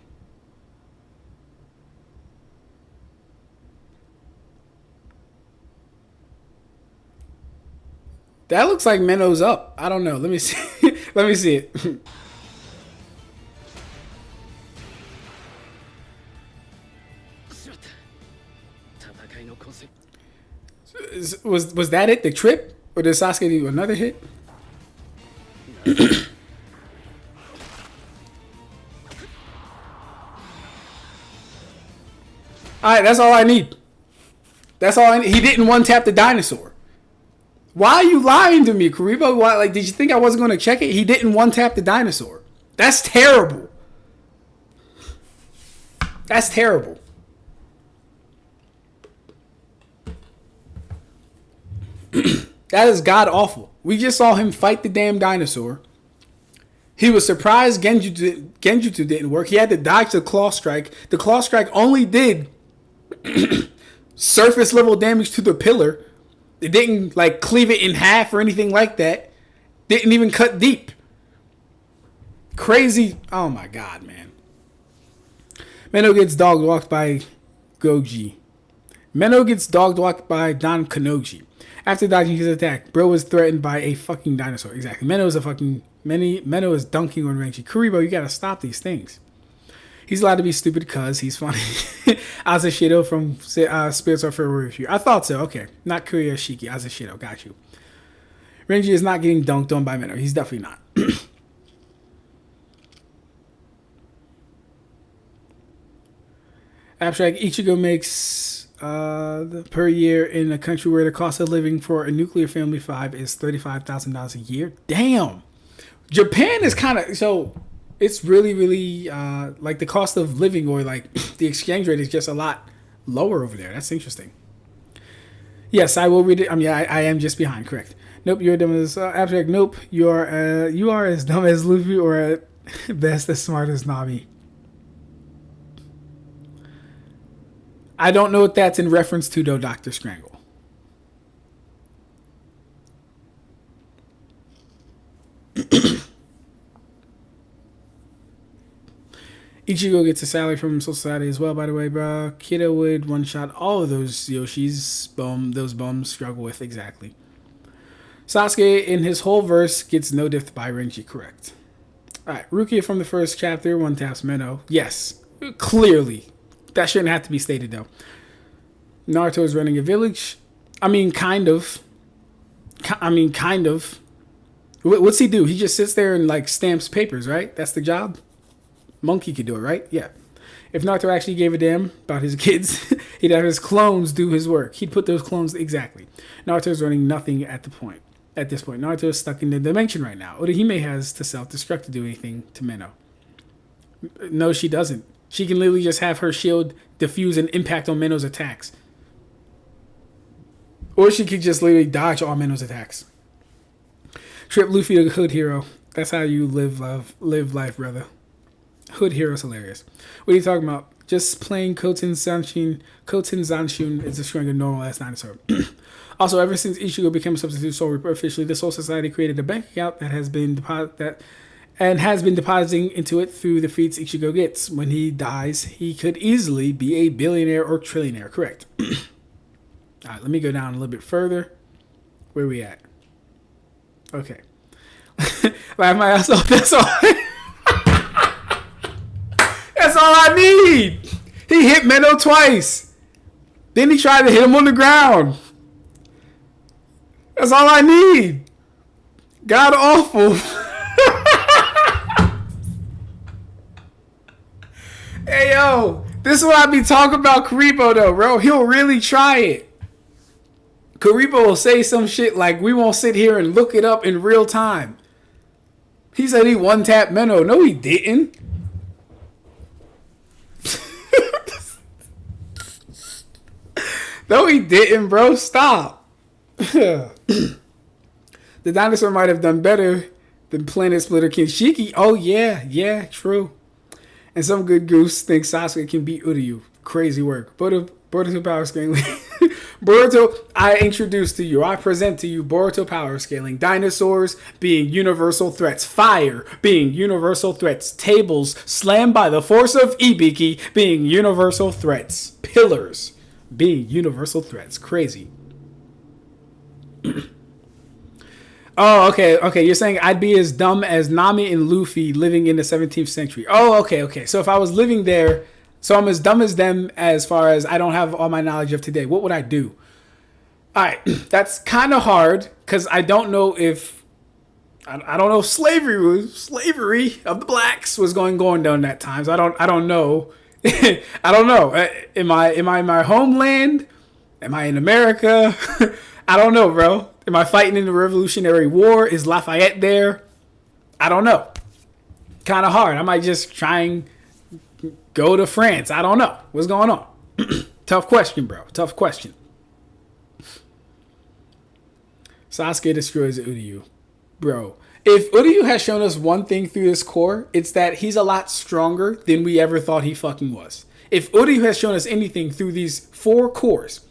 That looks like Menno's up. I don't know. Let me see. Let me see it. Was that it? The trip? Or did Sasuke do another hit? Alright, that's all I need. That's all I need. He didn't one-tap the dinosaur. Why are you lying to me, Kariba? Why, like, did you think I wasn't going to check it? He didn't one-tap the dinosaur. That's terrible. That's terrible. That is god-awful. We just saw him fight the damn dinosaur. He was surprised Genjutsu didn't work. He had to dodge the claw strike. The claw strike only did surface level damage to the pillar. It didn't like cleave it in half or anything like that. Didn't even cut deep. Crazy. Oh my god, man. Menno gets dog walked by Goji. Menno gets dog walked by Don Kanoji. After dodging his attack, bro was threatened by a fucking dinosaur. Exactly. Menno is dunking on Renji. Kuribo, you gotta stop these things. He's allowed to be stupid because he's funny. Azashido from Spirits of Fairy Review. I thought so. Okay. Not Kuryoshiki. Azashido. Got you. Renji is not getting dunked on by Menno. He's definitely not. Ab-Stract, Ichigo makes per year in a country where the cost of living for a nuclear family of 5 is $35,000 a year. Damn. Japan is kind of, so it's really, really like the cost of living, or like the exchange rate is just a lot lower over there. That's interesting. Yes, I will read it. I mean, I am just behind. Correct. Nope, you're dumb as Ab-Stract. Nope, you are as dumb as Luffy, or at best as smart as Nami. I don't know what that's in reference to, though, Dr. Scrangle. Ichigo gets a salary from Soul Society as well, by the way, bro. Kiddo would one-shot all of those Yoshis those bums struggle with, exactly. Sasuke, in his whole verse, gets no diff by Renji, correct. Alright, Rukia from the first chapter, one taps Menno. Yes, clearly. That shouldn't have to be stated, though. Naruto is running a village. I mean, kind of. What's he do? He just sits there and, like, stamps papers, right? That's the job? Monkey could do it, right? Yeah. If Naruto actually gave a damn about his kids, he'd have his clones do his work. He'd put those clones... Exactly. Naruto's running nothing at this point. Naruto is stuck in the dimension right now. Orihime has to self-destruct to do anything to Menno. No, she doesn't. She can literally just have her shield diffuse and impact on Menno's attacks. Or she could just literally dodge all Menno's attacks. Trip Luffy to Hood Hero. That's how you live life, brother. Hood Hero's hilarious. What are you talking about? Just playing Koten Zanshun is destroying a normal-ass dinosaur. Also, ever since Ichigo became a substitute Soul Reaper officially, the Soul Society created a bank account that has been depositing into it through the feats Ichigo gets. When he dies, he could easily be a billionaire or trillionaire. Correct. All right, let me go down a little bit further. Where are we at? Okay. Laugh my ass off. That's all. That's all I need. He hit Menno twice. Then he tried to hit him on the ground. That's all I need. God awful. Hey, yo. This is what I be talking about Kuribo, though, bro. He'll really try it. Kuribo will say some shit like, we won't sit here and look it up in real time. He said he one-tapped Menno. No, he didn't. No, he didn't, bro. Stop. The dinosaur might have done better than Planet Splitter Kinshiki. Oh, yeah, true. And some good goose thinks Sasuke can beat Uryu. Crazy work. Boruto power scaling. Boruto, I present to you Boruto power scaling. Dinosaurs being universal threats. Fire being universal threats. Tables slammed by the force of Ibiki being universal threats. Pillars being universal threats. Crazy. Oh, okay. You're saying I'd be as dumb as Nami and Luffy living in the 17th century. Oh, okay. So if I was living there, so I'm as dumb as them as far as I don't have all my knowledge of today. What would I do? All right, that's kind of hard because I don't know if slavery of the blacks was going down that time. So I don't know. I don't know. Am I in my homeland? Am I in America? I don't know, bro. Am I fighting in the Revolutionary War? Is Lafayette there? I don't know. Kind of hard. I might just try and go to France. I don't know. What's going on? Tough question, bro. Tough question. Sasuke destroys Uryu. Bro, if Uryu has shown us one thing through this core, it's that he's a lot stronger than we ever thought he fucking was. If Uryu has shown us anything through these 4 cores,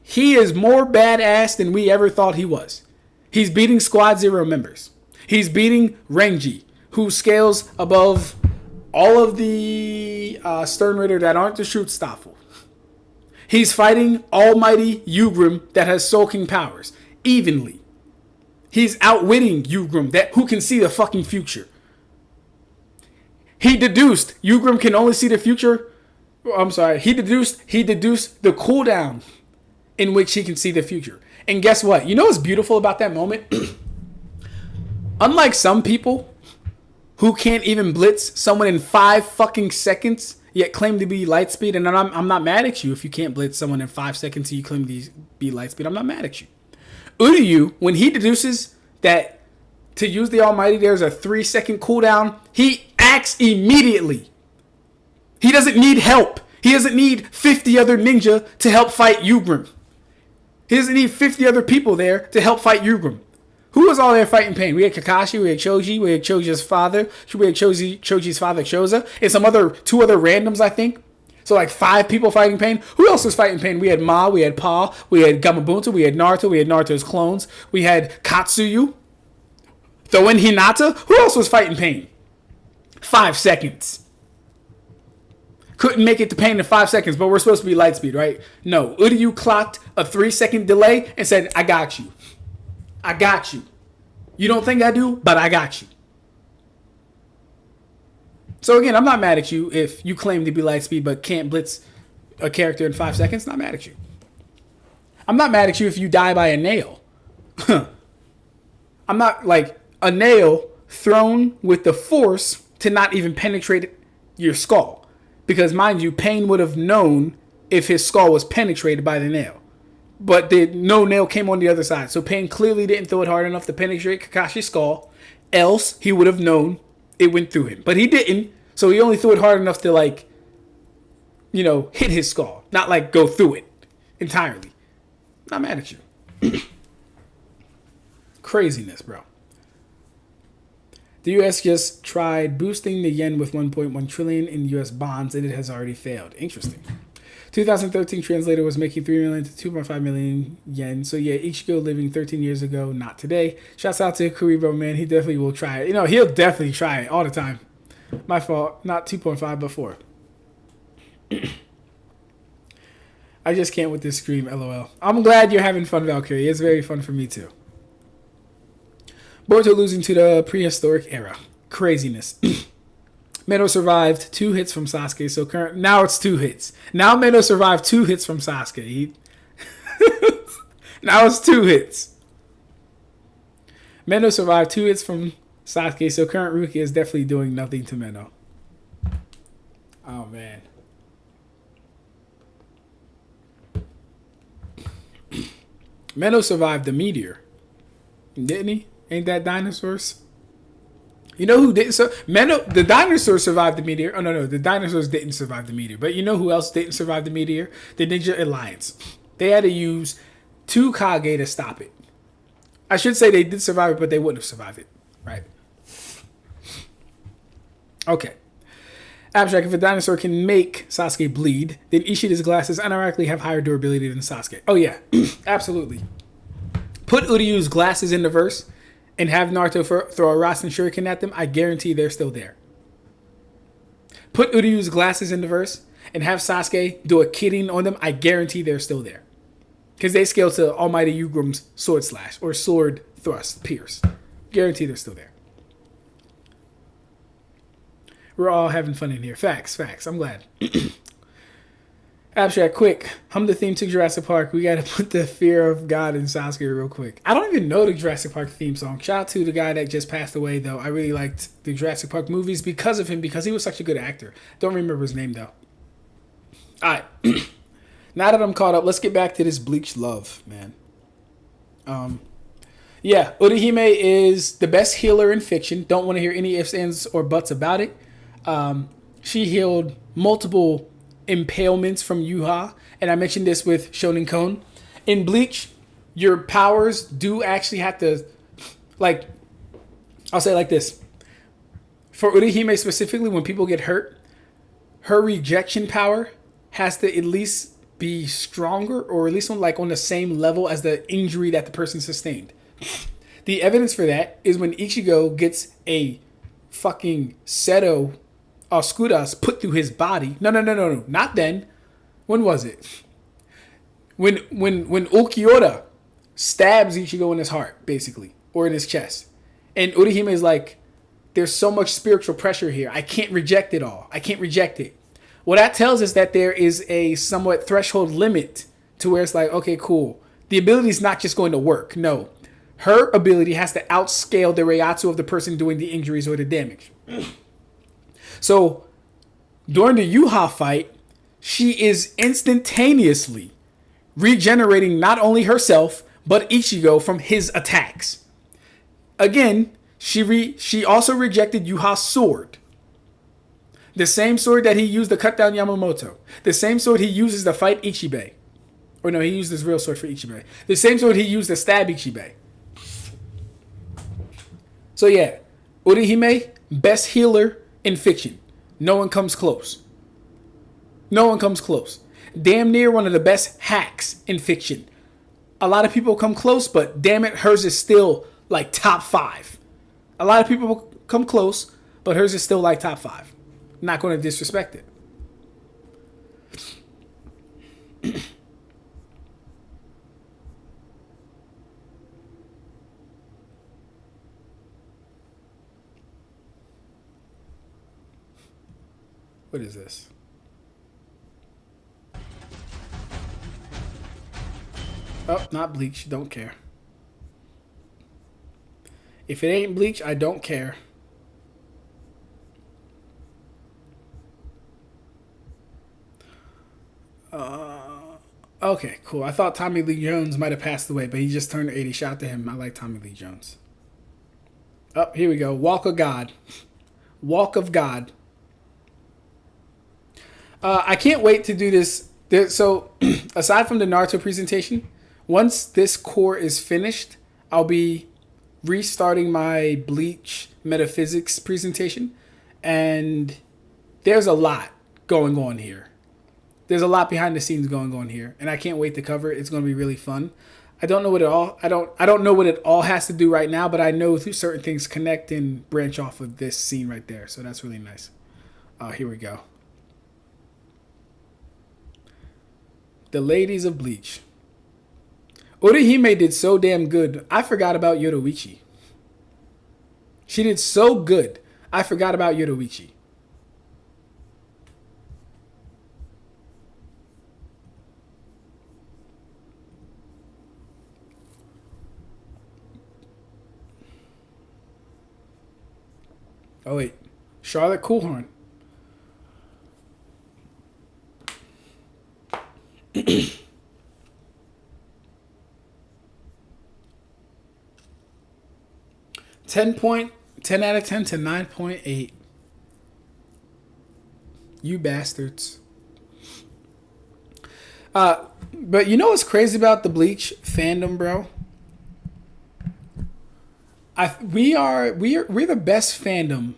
he is more badass than we ever thought he was. He's beating Squad Zero members. He's beating Renji, who scales above all of the Stern Ritter that aren't the Schutzstaffel. He's fighting Almighty Yhwach that has soaking powers evenly. He's outwitting Yhwach who can see the fucking future. He deduced Yhwach can only see the future. I'm sorry. He deduced the cooldown in which he can see the future. And guess what? You know what's beautiful about that moment? Unlike some people who can't even blitz someone in 5 fucking seconds, yet claim to be light speed, and I'm not mad at you if you can't blitz someone in 5 seconds and you claim to be light speed. I'm not mad at you. Uryu, when he deduces that to use the Almighty, there's a 3-second cooldown, he acts immediately. He doesn't need help. He doesn't need 50 other ninja to help fight Yhwach. He doesn't need 50 other people there to help fight Yhwach. Who was all there fighting pain? We had Kakashi, we had Choji, we had Choji's father, we had Choji's father, Choza, and some other 2 other randoms, I think. So like 5 people fighting pain. Who else was fighting pain? We had Ma, we had Pa, we had Gamabunta, we had Naruto, we had Naruto's clones, we had Katsuyu. Throw in Hinata. Who else was fighting pain? 5 seconds. Couldn't make it to pain in 5 seconds, but we're supposed to be light speed, right? No. Uryu clocked a 3-second delay and said, I got you. I got you. You don't think I do, but I got you. So again, I'm not mad at you if you claim to be light speed but can't blitz a character in 5 seconds. Not mad at you. I'm not mad at you if you die by a nail. I'm not like a nail thrown with the force to not even penetrate your skull. Because mind you, Pain would have known if his skull was penetrated by the nail. But no nail came on the other side. So Pain clearly didn't throw it hard enough to penetrate Kakashi's skull. Else, he would have known it went through him. But he didn't. So he only threw it hard enough to, like, you know, hit his skull. Not, like, go through it entirely. Not mad at you. Craziness, bro. The U.S. just tried boosting the yen with 1.1 trillion in U.S. bonds, and it has already failed. Interesting. 2013 translator was making 3 million to 2.5 million yen. So yeah, Ichigo living 13 years ago, not today. Shouts out to Kuribo, man. He definitely will try it. You know, he'll definitely try it all the time. My fault. Not 2.5, but 4. I just can't with this scream, LOL. I'm glad you're having fun, Valkyrie. It's very fun for me too. Boruto losing to the prehistoric era. Craziness. Meno survived 2 hits from Sasuke, so now it's 2 hits. Now Meno survived 2 hits from Sasuke. Now it's 2 hits. Meno survived 2 hits from Sasuke, so current Rukia is definitely doing nothing to Meno. Oh, man. Meno survived the meteor. Didn't he? Ain't that dinosaurs? You know who didn't? The dinosaurs survived the meteor. Oh, no. The dinosaurs didn't survive the meteor. But you know who else didn't survive the meteor? The Ninja Alliance. They had to use 2 Kage to stop it. I should say they did survive it, but they wouldn't have survived it. Right? Okay. Ab-Stract, if a dinosaur can make Sasuke bleed, then Ishida's glasses unironically have higher durability than Sasuke. Oh, yeah. Absolutely. Put Uryu's glasses in the verse and have Naruto throw a Rasen Shuriken at them, I guarantee they're still there. Put Uryu's glasses in the verse and have Sasuke do a kidding on them, I guarantee they're still there. Because they scale to Almighty Yhwach's sword slash or sword thrust, pierce. Guarantee they're still there. We're all having fun in here. Facts. I'm glad. Ab-Stract, quick. Hum the theme to Jurassic Park. We gotta put the fear of God in Sasuke real quick. I don't even know the Jurassic Park theme song. Shout out to the guy that just passed away, though. I really liked the Jurassic Park movies because of him, because he was such a good actor. Don't remember his name, though. Alright. Now that I'm caught up, let's get back to this Bleach love, man. Yeah, Urahime is the best healer in fiction. Don't want to hear any ifs, ands, or buts about it. She healed multiple impalements from Yuha, and I mentioned this with Shonen Kon. In Bleach, your powers do actually have to, like, I'll say it like this. For Urahime specifically, when people get hurt, her rejection power has to at least be stronger, or at least on the same level as the injury that the person sustained. The evidence for that is when Ichigo gets a fucking Seto Oscuras put through his body. No. Not then. When was it? When Ulquiorra stabs Ichigo in his heart, basically, or in his chest. And Urahime is like, there's so much spiritual pressure here. I can't reject it all. I can't reject it. Well, that tells us that there is a somewhat threshold limit to where it's like, okay, cool. The ability is not just going to work. No. Her ability has to outscale the reiatsu of the person doing the injuries or the damage. So, during the Yhwach fight, she is instantaneously regenerating not only herself, but Ichigo from his attacks. Again, she also rejected Yhwach's sword. The same sword that he used to cut down Yamamoto. The same sword he uses to fight Ichibei. Or no, he used his real sword for Ichibei. The same sword he used to stab Ichibei. So yeah, Urahime, best healer in fiction. No one comes close. No one comes close. Damn near one of the best hacks in fiction. A lot of people come close, but damn it, hers is still like top 5. A lot of people come close, but hers is still like top 5. Not going to disrespect it. What is this? Oh, not Bleach. Don't care. If it ain't Bleach, I don't care. Okay, cool. I thought Tommy Lee Jones might have passed away, but he just turned 80. Shout out to him. I like Tommy Lee Jones. Oh, here we go. Walk of God. Walk of God. I can't wait to do this. So, aside from the Naruto presentation, once this core is finished, I'll be restarting my Bleach metaphysics presentation. And there's a lot going on here. There's a lot behind the scenes going on here, and I can't wait to cover it. It's going to be really fun. I don't know what it all. I don't know what it all has to do right now, but I know certain things connect and branch off of this scene right there. So that's really nice. Here we go. The ladies of Bleach. Urahime did so damn good. I forgot about Yoruichi. She did so good. I forgot about Yoruichi. Oh wait, Charlotte Coolhorn. $10 out of 10 to 9.8. You bastards. But you know what's crazy about the Bleach fandom, bro? We're the best fandom.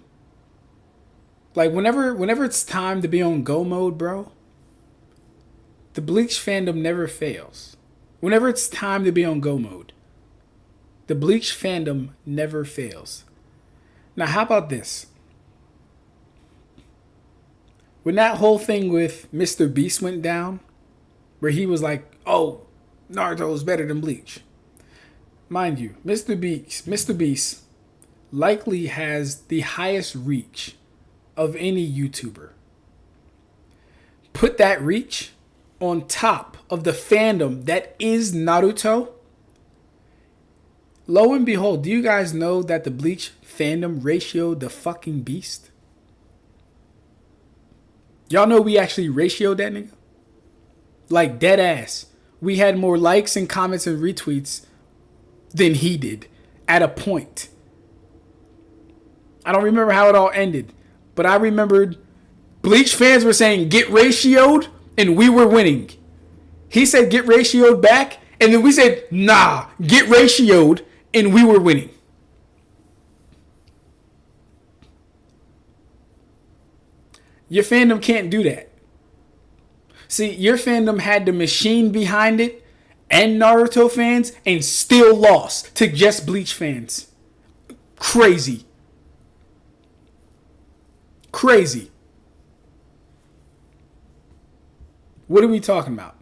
Like whenever it's time to be on go mode, bro, the Bleach fandom never fails. Whenever it's time to be on go mode, the Bleach fandom never fails. Now, how about this? When that whole thing with Mr. Beast went down, where he was like, "Oh, Naruto is better than Bleach." Mind you, Mr. Beast likely has the highest reach of any YouTuber. Put that reach on top of the fandom that is Naruto. Lo and behold, do you guys know that the Bleach fandom ratioed the fucking Beast? Y'all know we actually ratioed that nigga? Like dead ass. We had more likes and comments and retweets than he did at a point. I don't remember how it all ended, but I remembered Bleach fans were saying get ratioed and we were winning. He said get ratioed back, and then we said nah, get ratioed, and we were winning. Your fandom can't do that. See, your fandom had the machine behind it and Naruto fans and still lost to just Bleach fans. Crazy. Crazy. What are we talking about?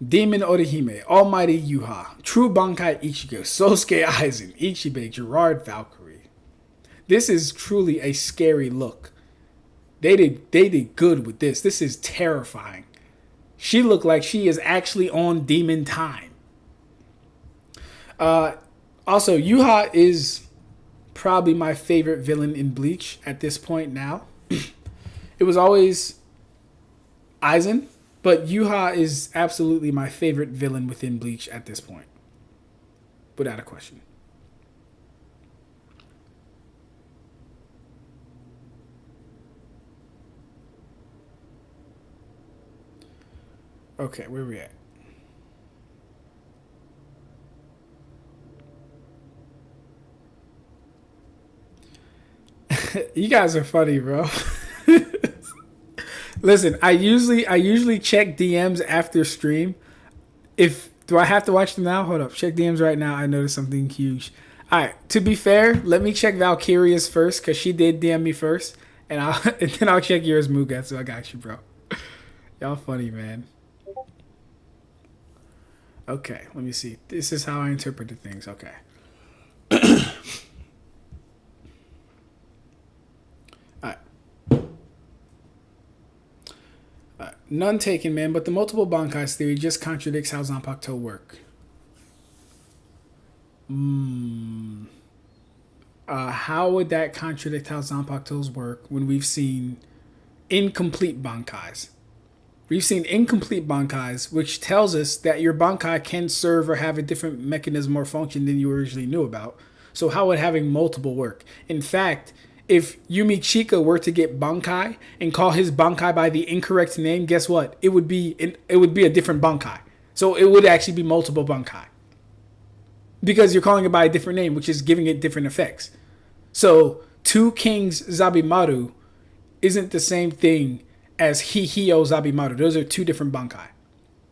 Demon Orihime, Almighty Yhwach, True Bankai Ichigo, Sasuke Aizen, Ichibei Gerard Valkyrie. This is truly a scary look. They did good with this. This is terrifying. She looked like she is actually on demon time. Also, Yhwach is probably my favorite villain in Bleach at this point now. It was always Aizen, but Yhwach is absolutely my favorite villain within Bleach at this point. Without a question. Okay, where we at? You guys are funny, bro. Listen, I usually check DMs after stream. Do I have to watch them now? Hold up, check DMs right now. I noticed something huge. All right, to be fair, let me check Valkyria's first because she did DM me first, and then I'll check yours, Mugetsu. I got you, bro. Y'all funny, man. Okay, let me see. This is how I interpreted things. Okay. None taken, man, but the multiple Bankai's theory just contradicts how Zanpakuto work. How would that contradict how Zanpakuto's work when we've seen incomplete Bankais? We've seen incomplete Bankais, which tells us that your Bankai can serve or have a different mechanism or function than you originally knew about. So how would having multiple work? In fact, if Yumi Chika were to get Bankai and call his Bankai by the incorrect name, guess what? It would be a different Bankai. So it would actually be multiple Bankai. Because you're calling it by a different name, which is giving it different effects. So, Two Kings Zabimaru isn't the same thing as Hihio Zabimaru. Those are two different Bankai.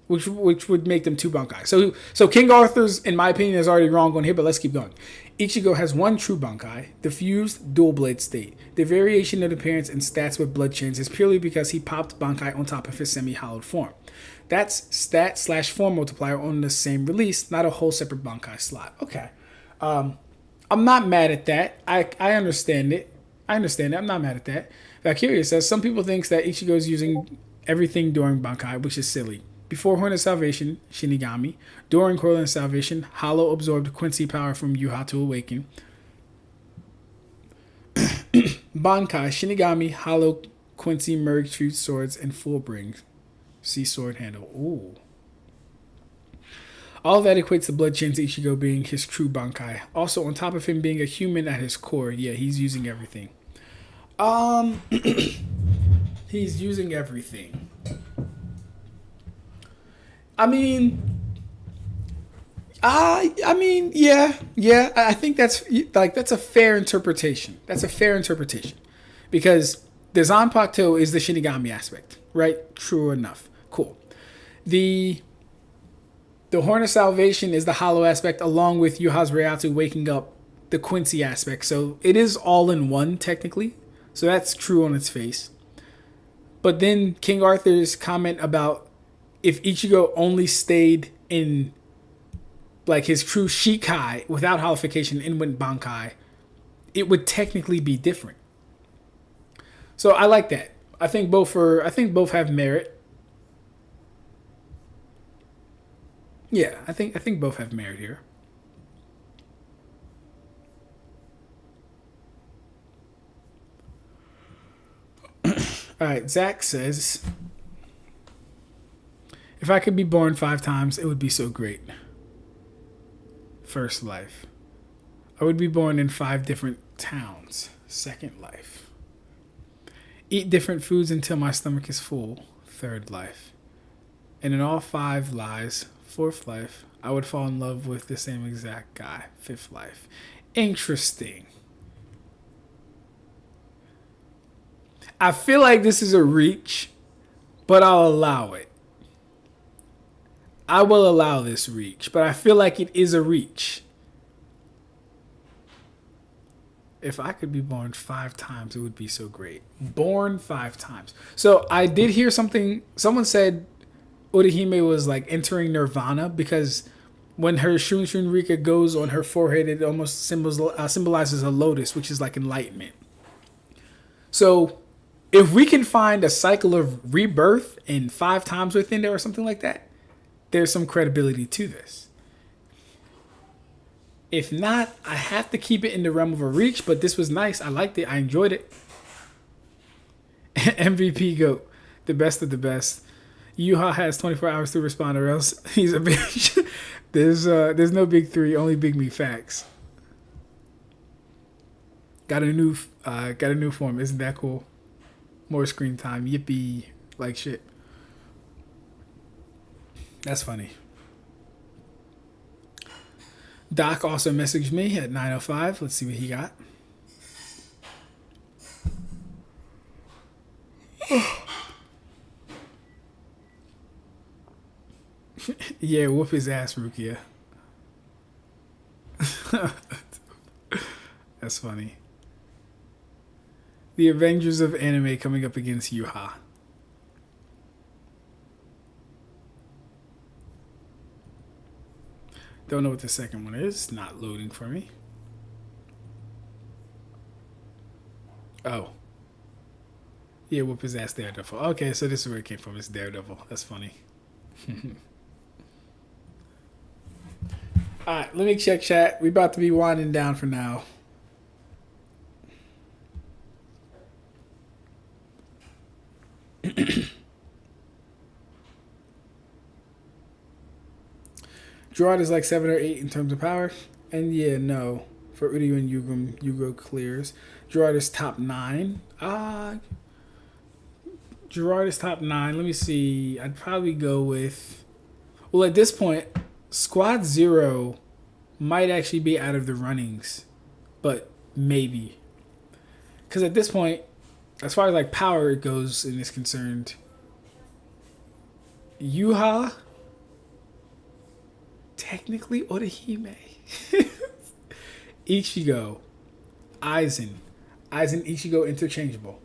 Which would make them two Bankai. So King Arthur's, in my opinion, is already wrong on here, but let's keep going. Ichigo has one true Bankai, the fused dual blade state. The variation in appearance and stats with blood chains is purely because he popped Bankai on top of his semi-hollowed form. That's stat/form multiplier on the same release, not a whole separate Bankai slot. Okay. I'm not mad at that. I understand it. I'm not mad at that. Valkyrie says, some people think that Ichigo is using everything during Bankai, which is silly. Before Horn of Salvation, Shinigami. During Horn of Salvation, Hollow absorbed Quincy power from Yhwach to awaken. Bankai, Shinigami, Hollow, Quincy, merged, fused swords, and full brings. See sword handle. Ooh. All that equates to blood chains Ichigo being his true Bankai. Also, on top of him being a human at his core, yeah, he's using everything. He's using everything. I mean, yeah. I think that's a fair interpretation. That's a fair interpretation, because the Zanpakuto is the Shinigami aspect, right? True enough. Cool. The Horn of Salvation is the hollow aspect, along with Yhwach's Reiatsu waking up the Quincy aspect. So it is all in one technically. So that's true on its face. But then King Arthur's comment about if Ichigo only stayed in like his true shikai without holification and went Bankai, it would technically be different. So I like that. I think both have merit. Yeah, I think both have merit here. All right, Zach says, if I could be born 5 times, it would be so great. First life. I would be born in 5 different towns. Second life. Eat different foods until my stomach is full. Third life. And in all 5 lives, fourth life, I would fall in love with the same exact guy. Fifth life. Interesting. I feel like this is a reach, but I'll allow it. I will allow this reach, but I feel like it is a reach. If I could be born 5 times, it would be so great. Born 5 times. So I did hear something. Someone said Orihime was like entering nirvana because when her Shun Shun Rika goes on her forehead, it almost symbolizes a lotus, which is like enlightenment. So if we can find a cycle of rebirth in 5 times within there or something like that, there's some credibility to this. If not, I have to keep it in the realm of a reach, but this was nice. I liked it. I enjoyed it. MVP GOAT, the best of the best. Yhwach has 24 hours to respond or else he's a bitch. There's no big 3, only big me facts. Got a new form. Isn't that cool? More screen time. Yippee. Like shit. That's funny. Doc also messaged me at 9:05. Let's see what he got. Yeah, whoop his ass, Rukia. That's funny. The Avengers-of-anime coming up against Yhwach. Don't know what the second one is. It's not loading for me. Oh. Yeah, whoop his ass, Daredevil. Okay, so this is where it came from. It's Daredevil. That's funny. Alright, let me check chat. We about to be winding down for now. Gerard is like 7 or 8 in terms of power. And yeah, no. For Uryu and Yugo clears. Gerard is top 9. Gerard is top 9. Let me see. I'd probably go with... Well, at this point, Squad 0 might actually be out of the runnings. But maybe. Because at this point, as far as like power goes and is concerned, Yhwach... Technically Orihime. Ichigo. Aizen, Ichigo interchangeable.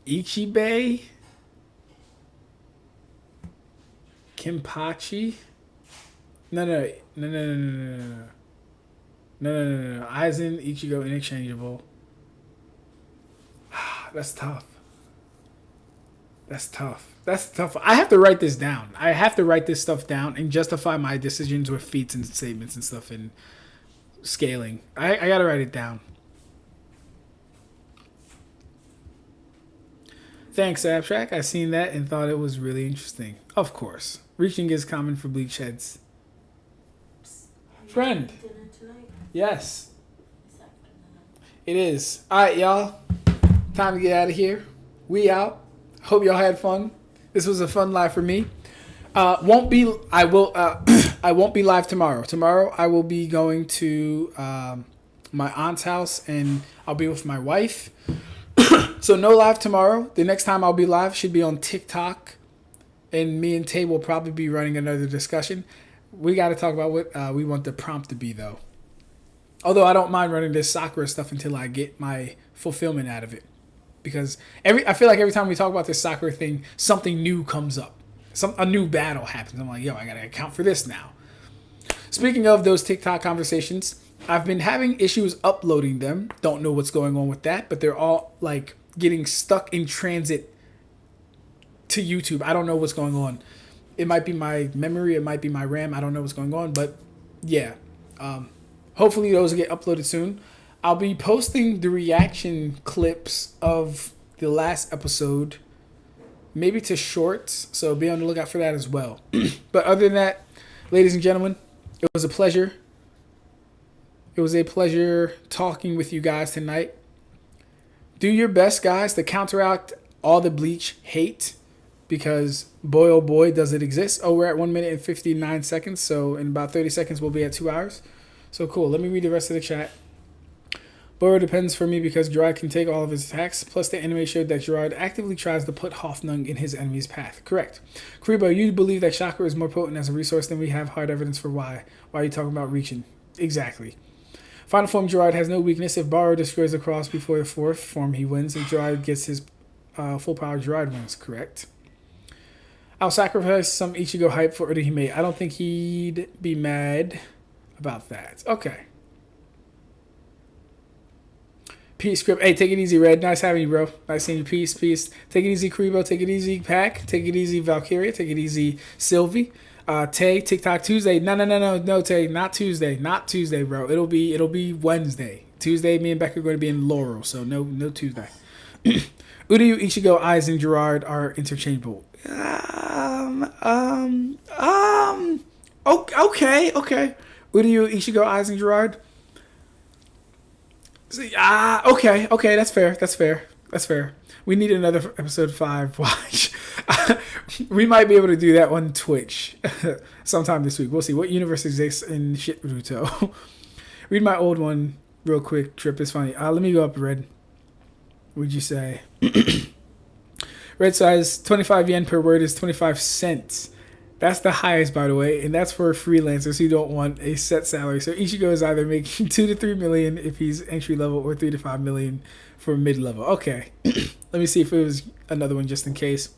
Ichibei. Kenpachi. No. Aizen, Ichigo interchangeable. That's tough. That's tough. I have to write this down. I have to write this stuff down and justify my decisions with feats and statements and stuff and scaling. I gotta write it down. Thanks, Ab-Stract. I seen that and thought it was really interesting. Of course. Reaching is common for bleach heads. Friend. Yes. It is. Alright, y'all. Time to get out of here. We out. Hope y'all had fun. This was a fun live for me. I won't be live tomorrow. Tomorrow I will be going to my aunt's house and I'll be with my wife. So no live tomorrow. The next time I'll be live should be on TikTok, and me and Tay will probably be running another discussion. We got to talk about what we want the prompt to be, though. Although I don't mind running this Sakura stuff until I get my fulfillment out of it. Because I feel like every time we talk about this Sakura thing, something new comes up. A new battle happens. I'm like, yo, I got to account for this now. Speaking of those TikTok conversations, I've been having issues uploading them. Don't know what's going on with that, but they're all like getting stuck in transit to YouTube. I don't know what's going on. It might be my memory. It might be my RAM. I don't know what's going on, but yeah. Hopefully those will get uploaded soon. I'll be posting the reaction clips of the last episode, maybe to shorts, so be on the lookout for that as well. But other than that, ladies and gentlemen, it was a pleasure. It was a pleasure talking with you guys tonight. Do your best, guys, to counteract all the Bleach hate, because boy, oh boy, does it exist. Oh, we're at 1 minute and 59 seconds, so in about 30 seconds, we'll be at 2 hours. So cool. Let me read the rest of the chat. Boro depends for me because Gerard can take all of his attacks, plus the anime showed that Gerard actively tries to put Hoffnung in his enemy's path. Correct. Kuribo, you believe that chakra is more potent as a resource than we have hard evidence for why. Why are you talking about reaching? Exactly. Final form Gerard has no weakness. If Boro destroys the cross before the fourth form, he wins. If Gerard gets his full power, Gerard wins. Correct. I'll sacrifice some Ichigo hype for Urahime. I don't think he'd be mad about that. Okay. Peace, Script. Hey, take it easy, Red. Nice having you, bro. Nice seeing you. Peace, peace. Take it easy, Kuribo. Take it easy, Pack. Take it easy, Valkyria. Take it easy, Sylvie. Tay, TikTok Tuesday. No, Tay. Not Tuesday. Not Tuesday, bro. It'll be Wednesday. Tuesday, me and Becca are going to be in Laurel, so no Tuesday. Uryu, Ichigo, Aizen, Gerard are interchangeable. Okay. Uryu, Ichigo, Aizen, Gerard. Okay, that's fair. We need another episode 5 watch. We might be able to do that on Twitch sometime this week. We'll see. What universe exists in shit Naruto? Read my old one real quick. Trip is funny. Let me go up, Red. What'd you say? Red size 25 yen per word is 25 cents. That's the highest, by the way, and that's for freelancers who don't want a set salary. So Ichigo is either making 2 to 3 million if he's entry level, or 3 to 5 million for mid level. Okay, let me see if it was another one just in case.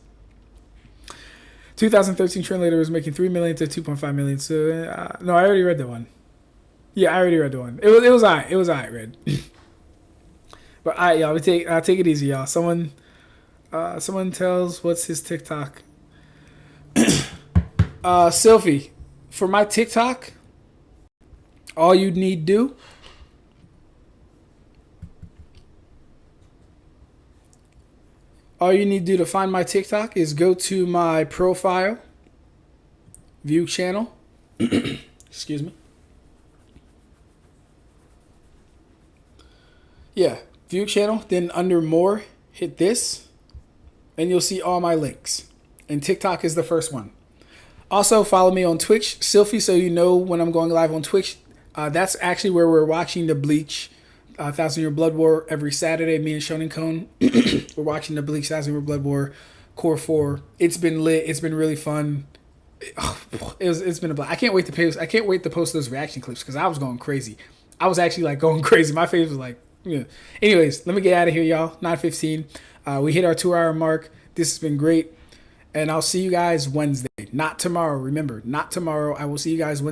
2013 translator was making 3 million to 2.5 million. So no, I already read that one. Yeah, I already read the one. It was alright. It was alright, Red. But alright, y'all. I'll take it easy, y'all. Someone tells what's his TikTok. Sylvie, for my TikTok, all you need do to find my TikTok is go to my profile, view channel. Excuse me. Yeah, view channel. Then under more, hit this, and you'll see all my links. And TikTok is the first one. Also, follow me on Twitch, Sylphie, so you know when I'm going live on Twitch. That's actually where we're watching the Bleach 1000-Year Blood War every Saturday. Me and Shonen Cone, we're watching the Bleach 1000-Year Blood War Core 4. It's been lit. It's been really fun. It's been a blast. I can't wait to post those reaction clips because I was going crazy. I was actually like going crazy. My face was like, yeah. Anyways, let me get out of here, y'all. 9:15. We hit our 2-hour mark. This has been great. And I'll see you guys Wednesday. Not tomorrow. Remember, not tomorrow. I will see you guys Wednesday.